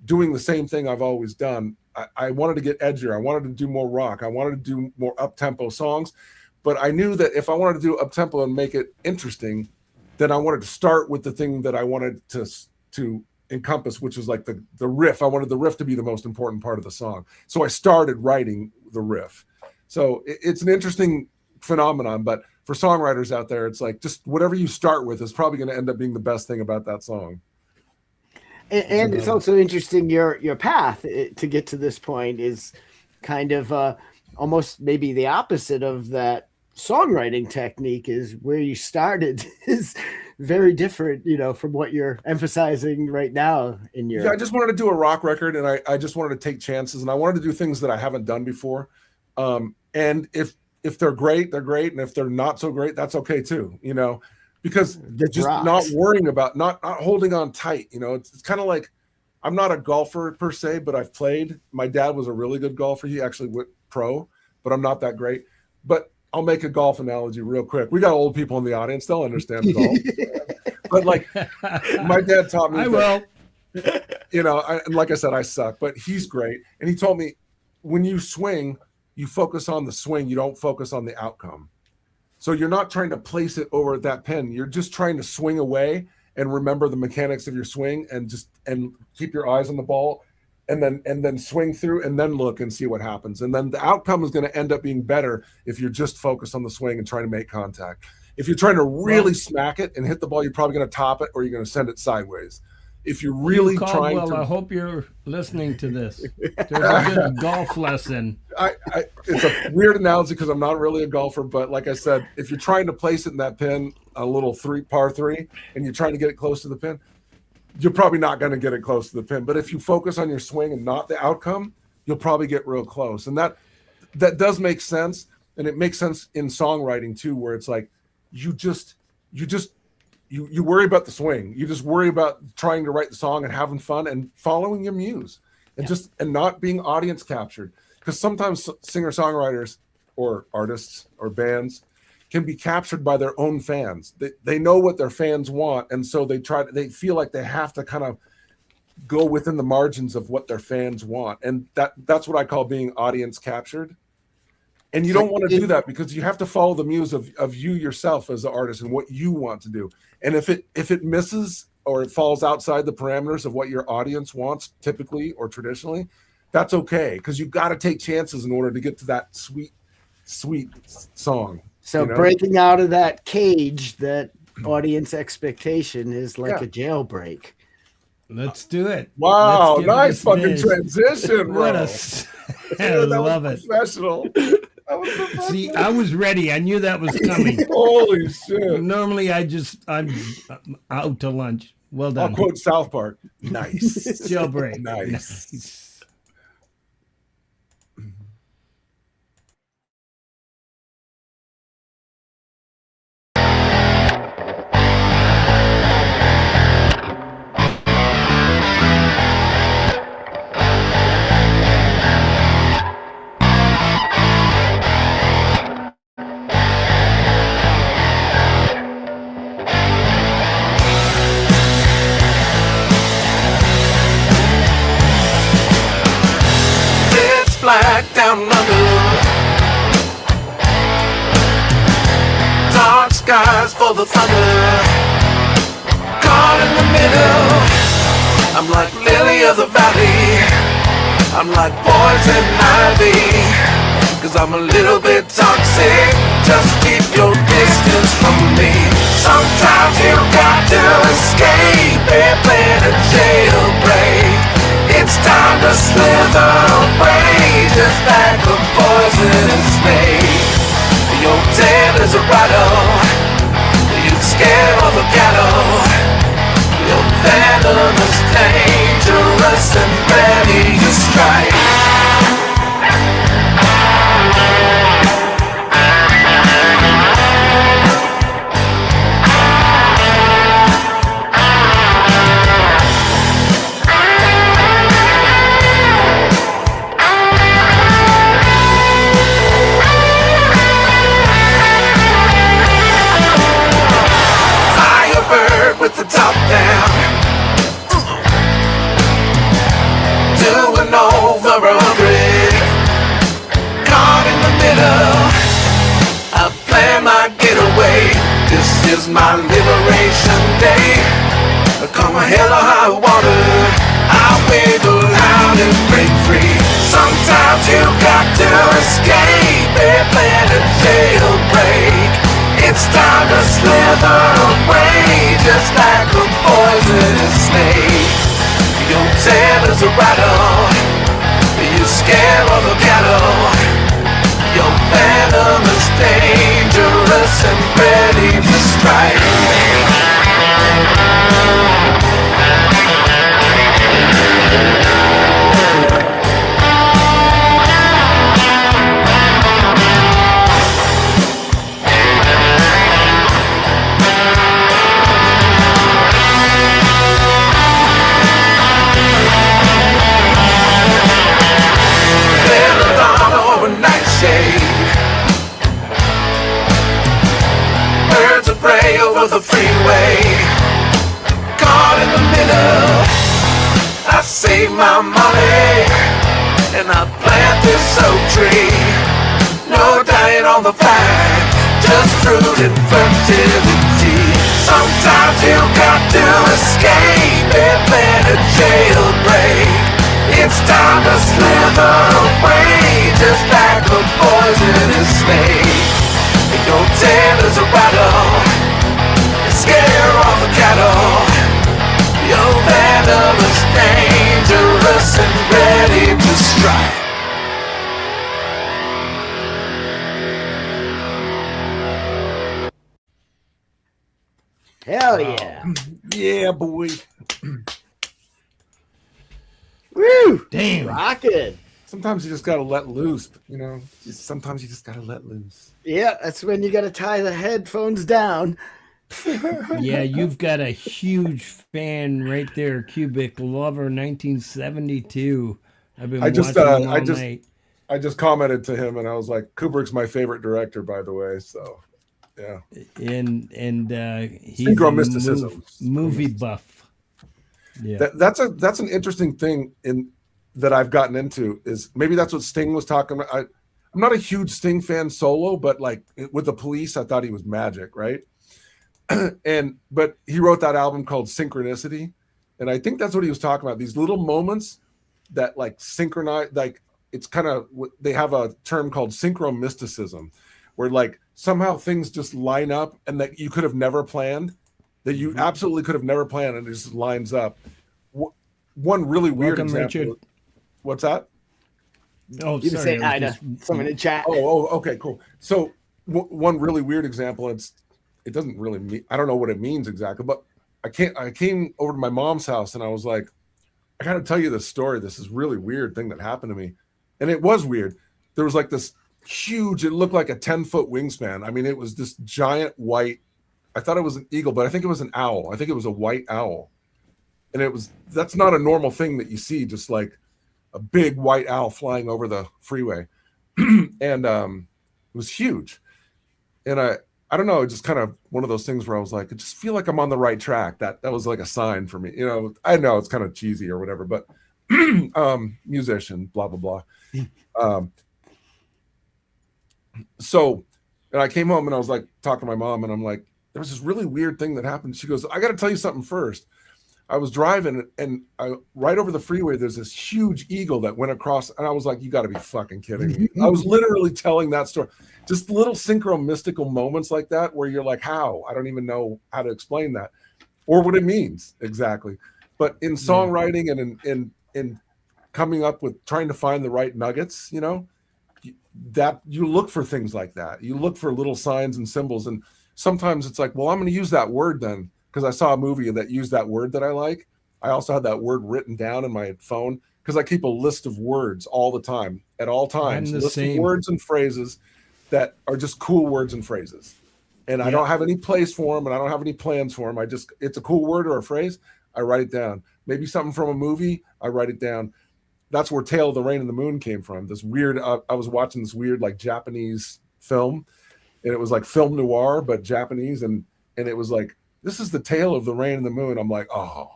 doing the same thing I've always done. I wanted to get edgier. I wanted to do more rock. I wanted to do more up-tempo songs. But I knew that if I wanted to do up-tempo and make it interesting, then I wanted to start with the thing that I wanted to encompass, which was like the riff. I wanted the riff to be the most important part of the song. So I started writing the riff. So it's an interesting phenomenon, but for songwriters out there, it's like just whatever you start with is probably going to end up being the best thing about that song. And it's also interesting your path to get to this point is kind of almost maybe the opposite of that songwriting technique. Is where you started is very different, from what you're emphasizing right now in your. Yeah, I just wanted to do a rock record, and I just wanted to take chances, and I wanted to do things that I haven't done before. And if they're great, they're great, and if they're not so great, that's okay too, because just not worrying about not holding on tight. It's kind of like I'm not a golfer per se, but I've played. My dad was a really good golfer. He actually went pro, but I'm not that great. But I'll make a golf analogy real quick. We got old people in the audience; they'll understand golf. But like my dad taught me. I will. And like I said, I suck, but he's great, and he told me when you swing, you focus on the swing. You don't focus on the outcome. So you're not trying to place it over that pin. You're just trying to swing away and remember the mechanics of your swing and keep your eyes on the ball and then swing through and then look and see what happens. And then the outcome is going to end up being better if you're just focused on the swing and trying to make contact. If you're trying to really smack it and hit the ball, you're probably going to top it or you're going to send it sideways. If you're really trying to... I hope you're listening to this. There's a good golf lesson. It's a weird analogy because I'm not really a golfer, but like I said, if you're trying to place it in that pin, a little par three, and you're trying to get it close to the pin, you're probably not going to get it close to the pin. But if you focus on your swing and not the outcome, you'll probably get real close. And that does make sense. And it makes sense in songwriting too, where it's like you worry about the swing. You just worry about trying to write the song and having fun and following your muse and not being audience captured. Because sometimes singer-songwriters or artists or bands can be captured by their own fans. They know what their fans want. And so they feel like they have to kind of go within the margins of what their fans want. And that's what I call being audience captured. And you don't want to do that because you have to follow the muse of you yourself as an artist and what you want to do. And if it misses or it falls outside the parameters of what your audience wants typically or traditionally, that's okay because you've got to take chances in order to get to that sweet, sweet song. So breaking out of that cage, that audience expectation is like a jailbreak. Let's do it. Wow, nice fucking transition, bro. I love it. Professional. See, I was ready. I knew that was coming. Holy shit. Normally, I'm out to lunch. Well done. I'll quote South Park. Nice. Jailbreak. Nice. back down under. Dark skies for the thunder. Caught in the middle. I'm like lily of the valley. I'm like poison ivy. Cause I'm a little bit toxic. Just keep your distance from me. Sometimes you got to escape and plan a jailbreak. It's time to slither away, just like a poisonous snake. Your tail is a rattle. You scare all the cattle. Your venom is dangerous and ready to strike. Firebird with the top down, doing over 100, caught in the middle. I plan my getaway. This is my liberation day. Come hell or high water, I wiggle out and break free. Sometimes you got to escape and plan a jailbreak. It's time to slither away, just like a poisonous snake. Your tail is a rattle. You scare all the cattle. Your venom is dangerous and ready to strike. Belladonna or a nightshade. Birds of prey over the freeway. Caught in the middle. I save my money and I plant this oak tree. No diet on the vine, just fruit and fertility. Sometimes you got to escape and plan a jailbreak. It's time to slither away, just like a poisonous snake. Your tail is a rattle. Scare off the cattle. Your venom is dangerous and ready to strike. Hell yeah. Yeah, boy. Woo! Damn. Rockin'. Sometimes you just gotta let loose, you know. Sometimes you just gotta let loose. Yeah, that's when you got to tie the headphones down. Yeah, you've got a huge fan right there, Cubic Lover 1972. I've been watching him all night. I just commented to him and I was like, Kubrick's my favorite director, by the way. So yeah. And he's Synchromysticism. movie buff. Yeah. That's an interesting thing that I've gotten into, is maybe that's what Sting was talking about. I'm not a huge Sting fan solo, but like with the Police, I thought he was magic, right? But he wrote that album called Synchronicity, and I think that's what he was talking about. These little moments that like synchronize, like it's kind of, they have a term called synchromysticism, where like somehow things just line up and that you could have never planned, that you absolutely could have never planned, and it just lines up. One really weird example. Richard. What's that? Oh, You can sorry. say hi to someone in chat. Oh, okay, cool. So one really weird example, it doesn't really mean, I don't know what it means exactly, but I came over to my mom's house and I was like, I got to tell you this story. This is really weird thing that happened to me. And it was weird. There was like this huge, it looked like a 10-foot wingspan. I mean, it was this giant white, I thought it was an eagle, but I think it was an owl. I think it was a white owl. And that's not a normal thing that you see, just like a big white owl flying over the freeway. And it was huge. And I don't know, just kind of one of those things where I was like, I just feel like I'm on the right track. That was like a sign for me. You know, I know it's kind of cheesy or whatever, but musician, blah blah blah. So, and I came home and I was like talking to my mom, and I'm like, there was this really weird thing that happened. She goes, I got to tell you something first. I was driving, and right over the freeway, there's this huge eagle that went across, and I was like, you got to be fucking kidding me. I was literally telling that story. Just little mystical moments like that where you're like, how? I don't even know how to explain that or what it means exactly. But in songwriting and in coming up with trying to find the right nuggets, you know, that you look for things like that. You look for little signs and symbols, and sometimes it's like, well, I'm going to use that word then because I saw a movie that used that word that I like. I also had that word written down in my phone because I keep a list of words all the time, at all times. List of words and phrases that are just cool words and phrases. And I don't have any place for them, and I don't have any plans for them. It's a cool word or a phrase, I write it down. Maybe something from a movie, I write it down. That's where Tale of the Rain and the Moon came from. This weird, I was watching this weird like Japanese film, and it was like film noir, but Japanese. And it was like, this is the Tale of the Rain and the Moon. I'm like, oh,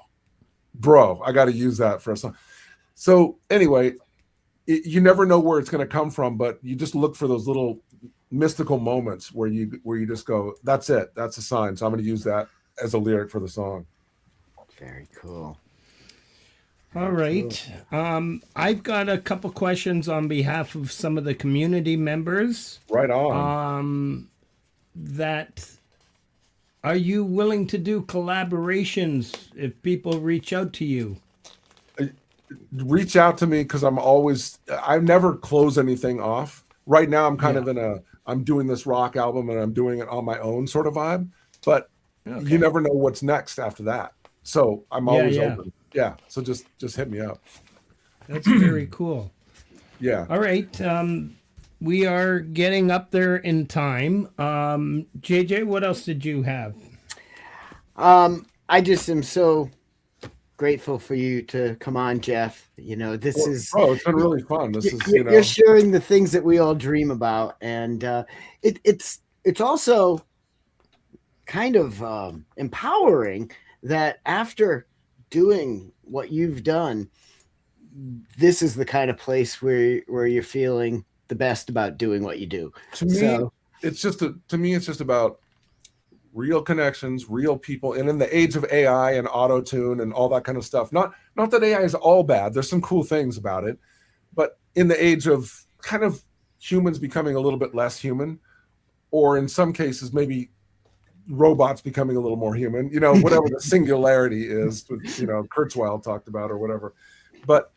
bro, I got to use that for a song. So anyway, you never know where it's going to come from, but you just look for those little mystical moments where you just go, that's it. That's a sign. So I'm going to use that as a lyric for the song. Very cool. All right. I've got a couple questions on behalf of some of the community members. Right on. Are you willing to do collaborations if people reach out to you? Reach out to me because I never close anything off. Right now I'm kind of I'm doing this rock album and I'm doing it on my own sort of vibe, but you never know what's next after that. So I'm always open. Yeah. So just hit me up. That's very cool. Yeah. All right. We are getting up there in time. JJ, what else did you have? I just am so grateful for you to come on, Geoff. You know, it's been really fun. You're sharing the things that we all dream about, and it's also kind of empowering that after doing what you've done, this is the kind of place where you're feeling the best about doing what you do. To me, it's just about real connections, real people. And in the age of AI and auto-tune and all that kind of stuff, not that AI is all bad. There's some cool things about it. But in the age of kind of humans becoming a little bit less human, or in some cases, maybe robots becoming a little more human, you know, whatever the singularity is, you know, Kurzweil talked about or whatever. But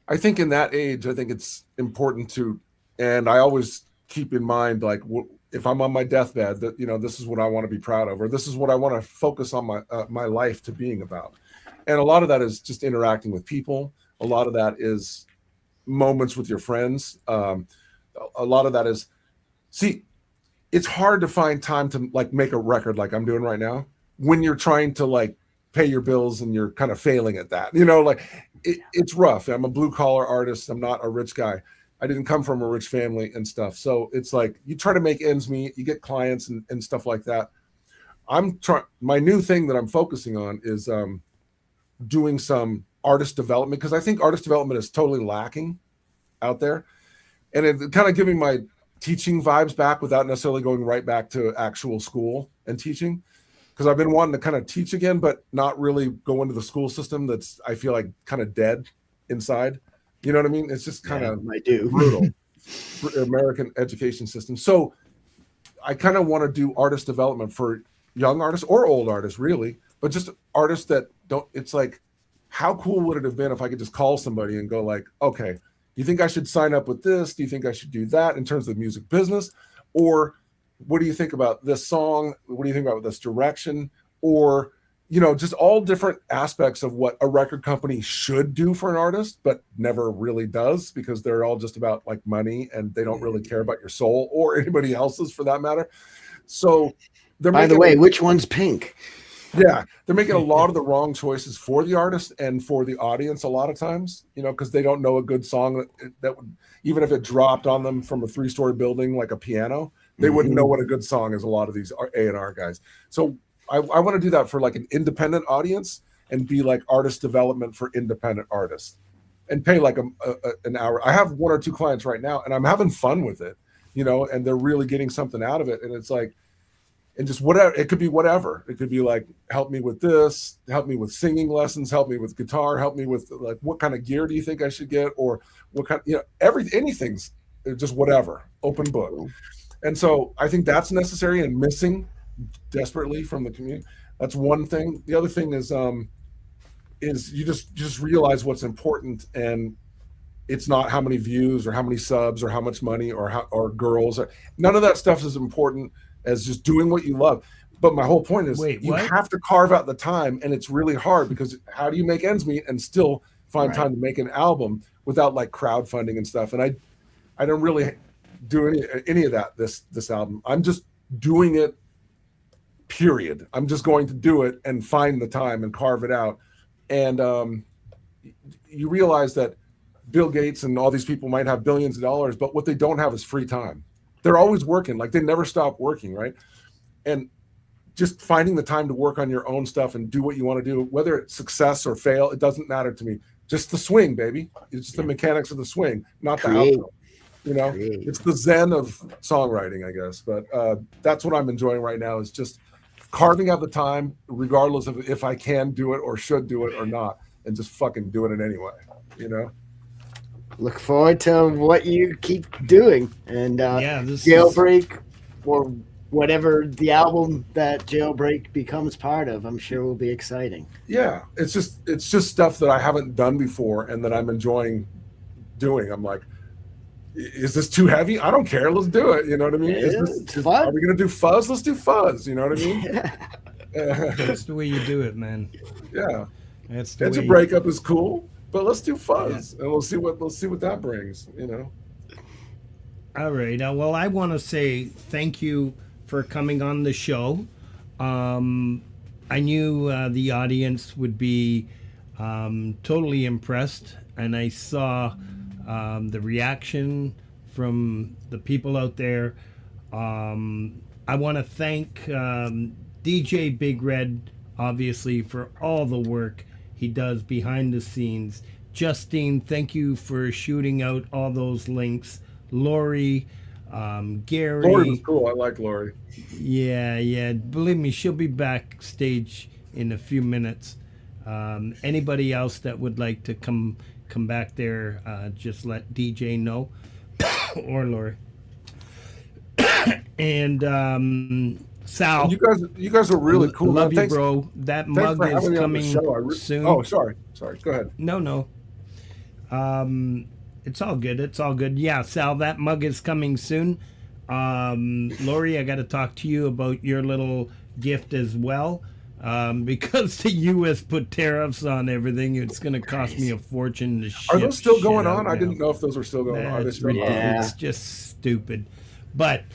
I think in that age, I think it's important to, and I always keep in mind, like, if I'm on my deathbed, that, you know, this is what I want to be proud of, or this is what I want to focus on my life to being about. And a lot of that is just interacting with people. A lot of that is moments with your friends. A lot of that is, it's hard to find time to like make a record like I'm doing right now when you're trying to like pay your bills and you're kind of failing at that, you know, like it's rough. I'm a blue collar artist. I'm not a rich guy. I didn't come from a rich family and stuff. So it's like, you try to make ends meet, you get clients and stuff like that. My new thing that I'm focusing on is doing some artist development, because I think artist development is totally lacking out there. And it kind of giving my teaching vibes back without necessarily going right back to actual school and teaching, because I've been wanting to kind of teach again, but not really go into the school system that's, I feel like, kind of dead inside. You know what I mean? It's just kind of brutal American education system. So I kind of want to do artist development for young artists or old artists, really, but just artists that don't, it's like, how cool would it have been if I could just call somebody and go like, okay, do you think I should sign up with this? Do you think I should do that in terms of the music business? Or what do you think about this song? What do you think about this direction? Or, you know, just all different aspects of what a record company should do for an artist, but never really does, because they're all just about like money and they don't really care about your soul or anybody else's for that matter. So by the way, which one's pink? Yeah, they're making a lot of the wrong choices for the artist and for the audience a lot of times, you know, because they don't know a good song that would, even if it dropped on them from a 3-story building like a piano, they wouldn't know what a good song is, a lot of these A&R guys. So I want to do that for like an independent audience and be like artist development for independent artists and pay like an hour. I have 1 or 2 clients right now and I'm having fun with it, you know, and they're really getting something out of it. And it's like, and just whatever, it could be whatever. It could be like, help me with this, help me with singing lessons, help me with guitar, help me with like, what kind of gear do you think I should get? Or what kind, you know, anything's just whatever, open book. And so I think that's necessary and missing desperately from the community. That's one thing. The other thing is you just realize what's important, and it's not how many views or how many subs or how much money or girls. None of that stuff is important as just doing what you love. But my whole point is you have to carve out the time, and it's really hard because how do you make ends meet and still find time to make an album without like crowdfunding and stuff? And I don't really do any of that this album. I'm just doing it, period. I'm just going to do it and find the time and carve it out. And you realize that Bill Gates and all these people might have billions of dollars, but what they don't have is free time. They're always working, like they never stop working, right? And just finding the time to work on your own stuff and do what you want to do, whether it's success or fail, it doesn't matter to me. Just the swing, baby. It's just the mechanics of the swing, not the outcome. You know, it's the zen of songwriting, I guess. But that's what I'm enjoying right now, is just carving out the time, regardless of if I can do it or should do it or not, and just fucking doing it anyway, you know? Look forward to what you keep doing. And Jailbreak, or whatever the album that Jailbreak becomes part of, I'm sure will be exciting. Yeah, it's just stuff that I haven't done before and that I'm enjoying doing. I'm like, is this too heavy? I don't care. Let's do it. You know what I mean? Are we going to do fuzz? Let's do fuzz. You know what I mean? That's the way you do it, man. Yeah. That's the way. Breakup is cool, but let's do fuzz, and we'll see what that brings. You know. All right. Well, I want to say thank you for coming on the show. I knew the audience would be totally impressed, and I saw the reaction from the people out there. I want to thank DJ Big Red, obviously, for all the work he does behind the scenes. Justine, thank you for shooting out all those links. Laurie, Gary. Laurie was cool. I like Laurie. Yeah. Believe me, she'll be backstage in a few minutes. Anybody else that would like to come back there, just let DJ know or Laurie. And Sal, and you guys are really cool. Love you, bro. That mug is coming soon. Oh, sorry. Go ahead. No. It's all good. Yeah, Sal, that mug is coming soon. Laurie, I got to talk to you about your little gift as well. Because the U.S. put tariffs on everything, it's going to cost me a fortune to ship. Are those still going on? I didn't know if those were still going on. It's just stupid. But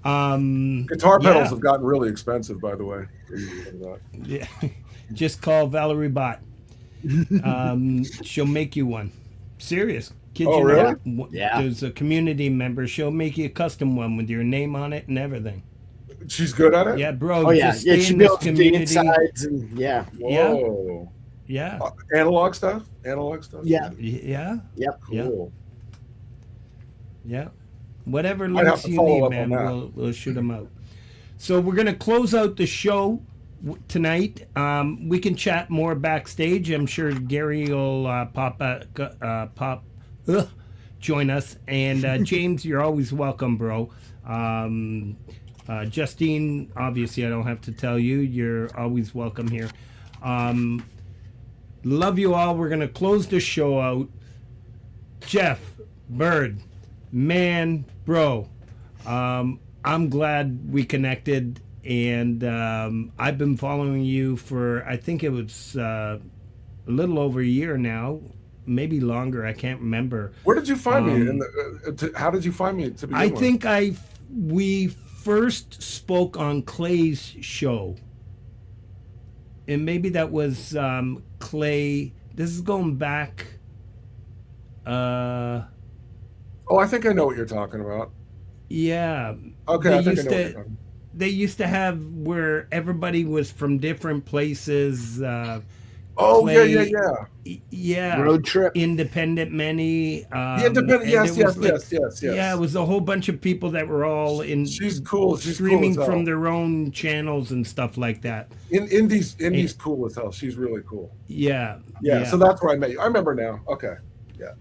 guitar pedals have gotten really expensive, by the way. Yeah, just call Valerie Bott. She'll make you one. Serious. Kid you really? Not. Yeah. There's a community member. She'll make you a custom one with your name on it and everything. She's good at it? Yeah, bro. Oh, yeah. She builds the insides and Whoa. Yeah. Analog stuff? Yeah. Yeah. Yep. Cool. Yeah. Whatever links you need, man, we'll shoot them out. So we're going to close out the show tonight. We can chat more backstage. I'm sure Gary will join us. And James, you're always welcome, bro. Justine, obviously I don't have to tell you, you're always welcome here. Love you all. We're going to close the show out. Geoff, Byrd, man, bro, I'm glad we connected, and I've been following you for, I think it was a little over a year now, maybe longer, I can't remember. Where did you find me? How did you find me to begin with? I think we first spoke on Clay's show, and maybe that was Clay. This is going back. I think I know what you're talking about. Yeah. Okay, I think I know what you're talking about. They used to have where everybody was from different places Oh play, yeah. Road trip. Independent Many. The independent. and Yes, it was yes. Yeah, it was a whole bunch of people that were all in. She's cool. She's streaming cool as hell. from their own channels and stuff like that. Indy's cool as hell. She's really cool. Yeah. So that's where I met you. I remember now. Okay. Yeah.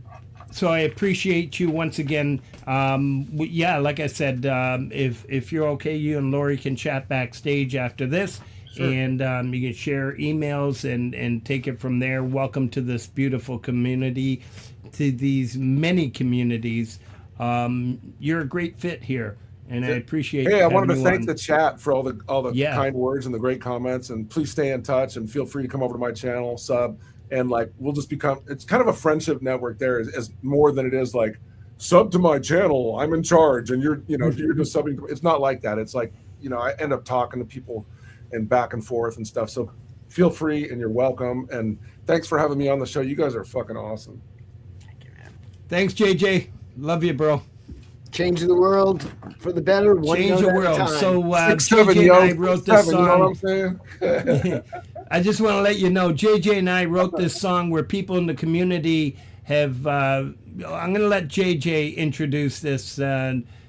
So I appreciate you once again. Like I said, if you're okay, you and Laurie can chat backstage after this. Sure. And you can share emails and take it from there. Welcome to this beautiful community, to these many communities. You're a great fit here, and I appreciate. Hey, I wanted to thank the chat for all the Yeah. kind words and the great comments. And please stay in touch and feel free to come over to my channel, sub, and like we'll just become. It's kind of a friendship network there, as more than it is like sub to my channel. I'm in charge, and you're just subbing. It's not like that. It's like I end up talking to people and back and forth and stuff. So feel free and you're welcome. And thanks for having me on the show. You guys are fucking awesome. Thank you, man. Thanks, JJ. Love you, bro. Change the world for the better. One Change the note at a world. time. So 6'7", JJ and I wrote this 6'7", you know what song. I'm saying? I just want to let you know, JJ and I wrote this song where people in the community have. I'm going to let JJ introduce this.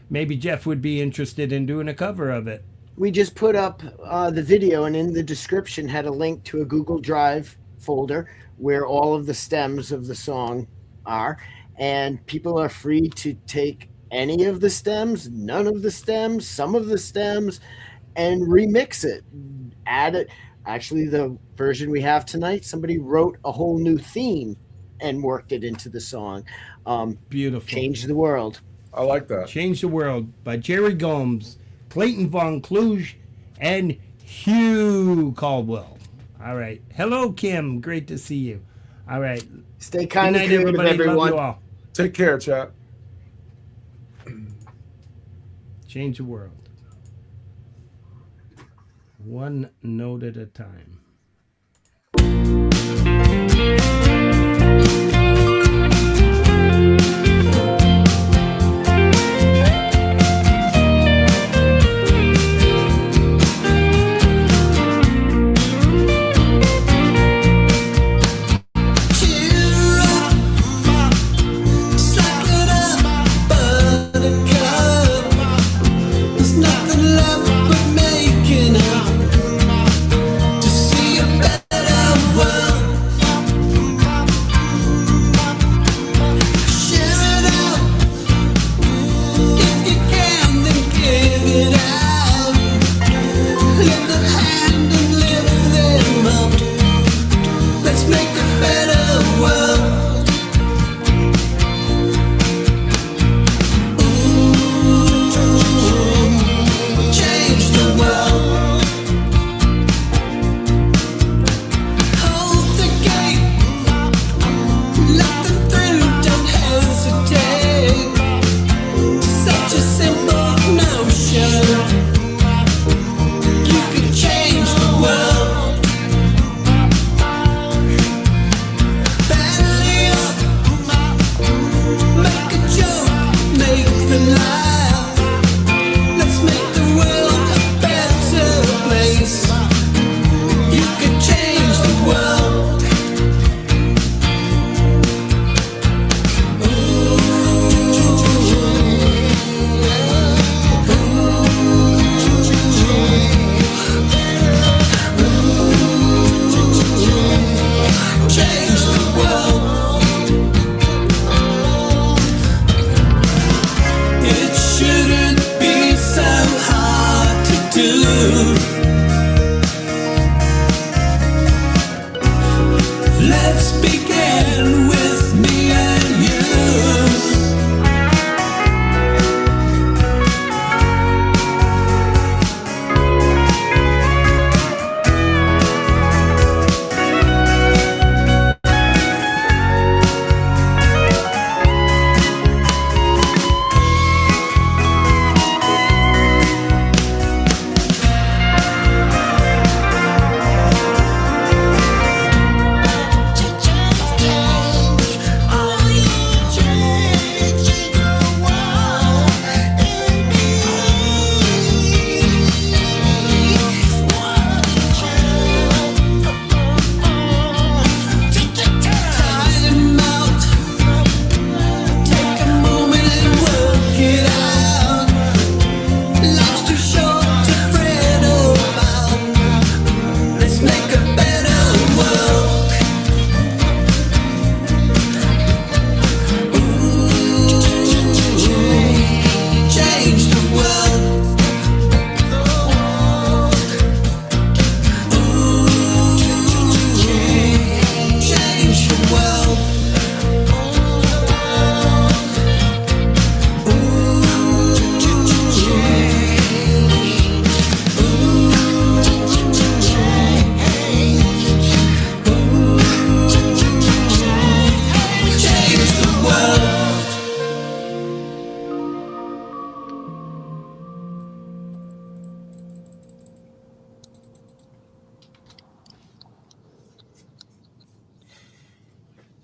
Maybe Geoff would be interested in doing a cover of it. We just put up the video, and in the description had a link to a Google Drive folder where all of the stems of the song are, and people are free to take any of the stems, none of the stems, some of the stems, and remix it, add it. Actually, the version we have tonight, somebody wrote a whole new theme and worked it into the song. Beautiful. Change the world. I like that. Change the World by Jerry Gomes, Clayton Von Kluge, and Hugh Caldwell. All right. Hello, Kim. Great to see you. All right. Stay kind Good of night, creative, everybody. everyone. Love you all. Take care, chat. Change the world. One note at a time.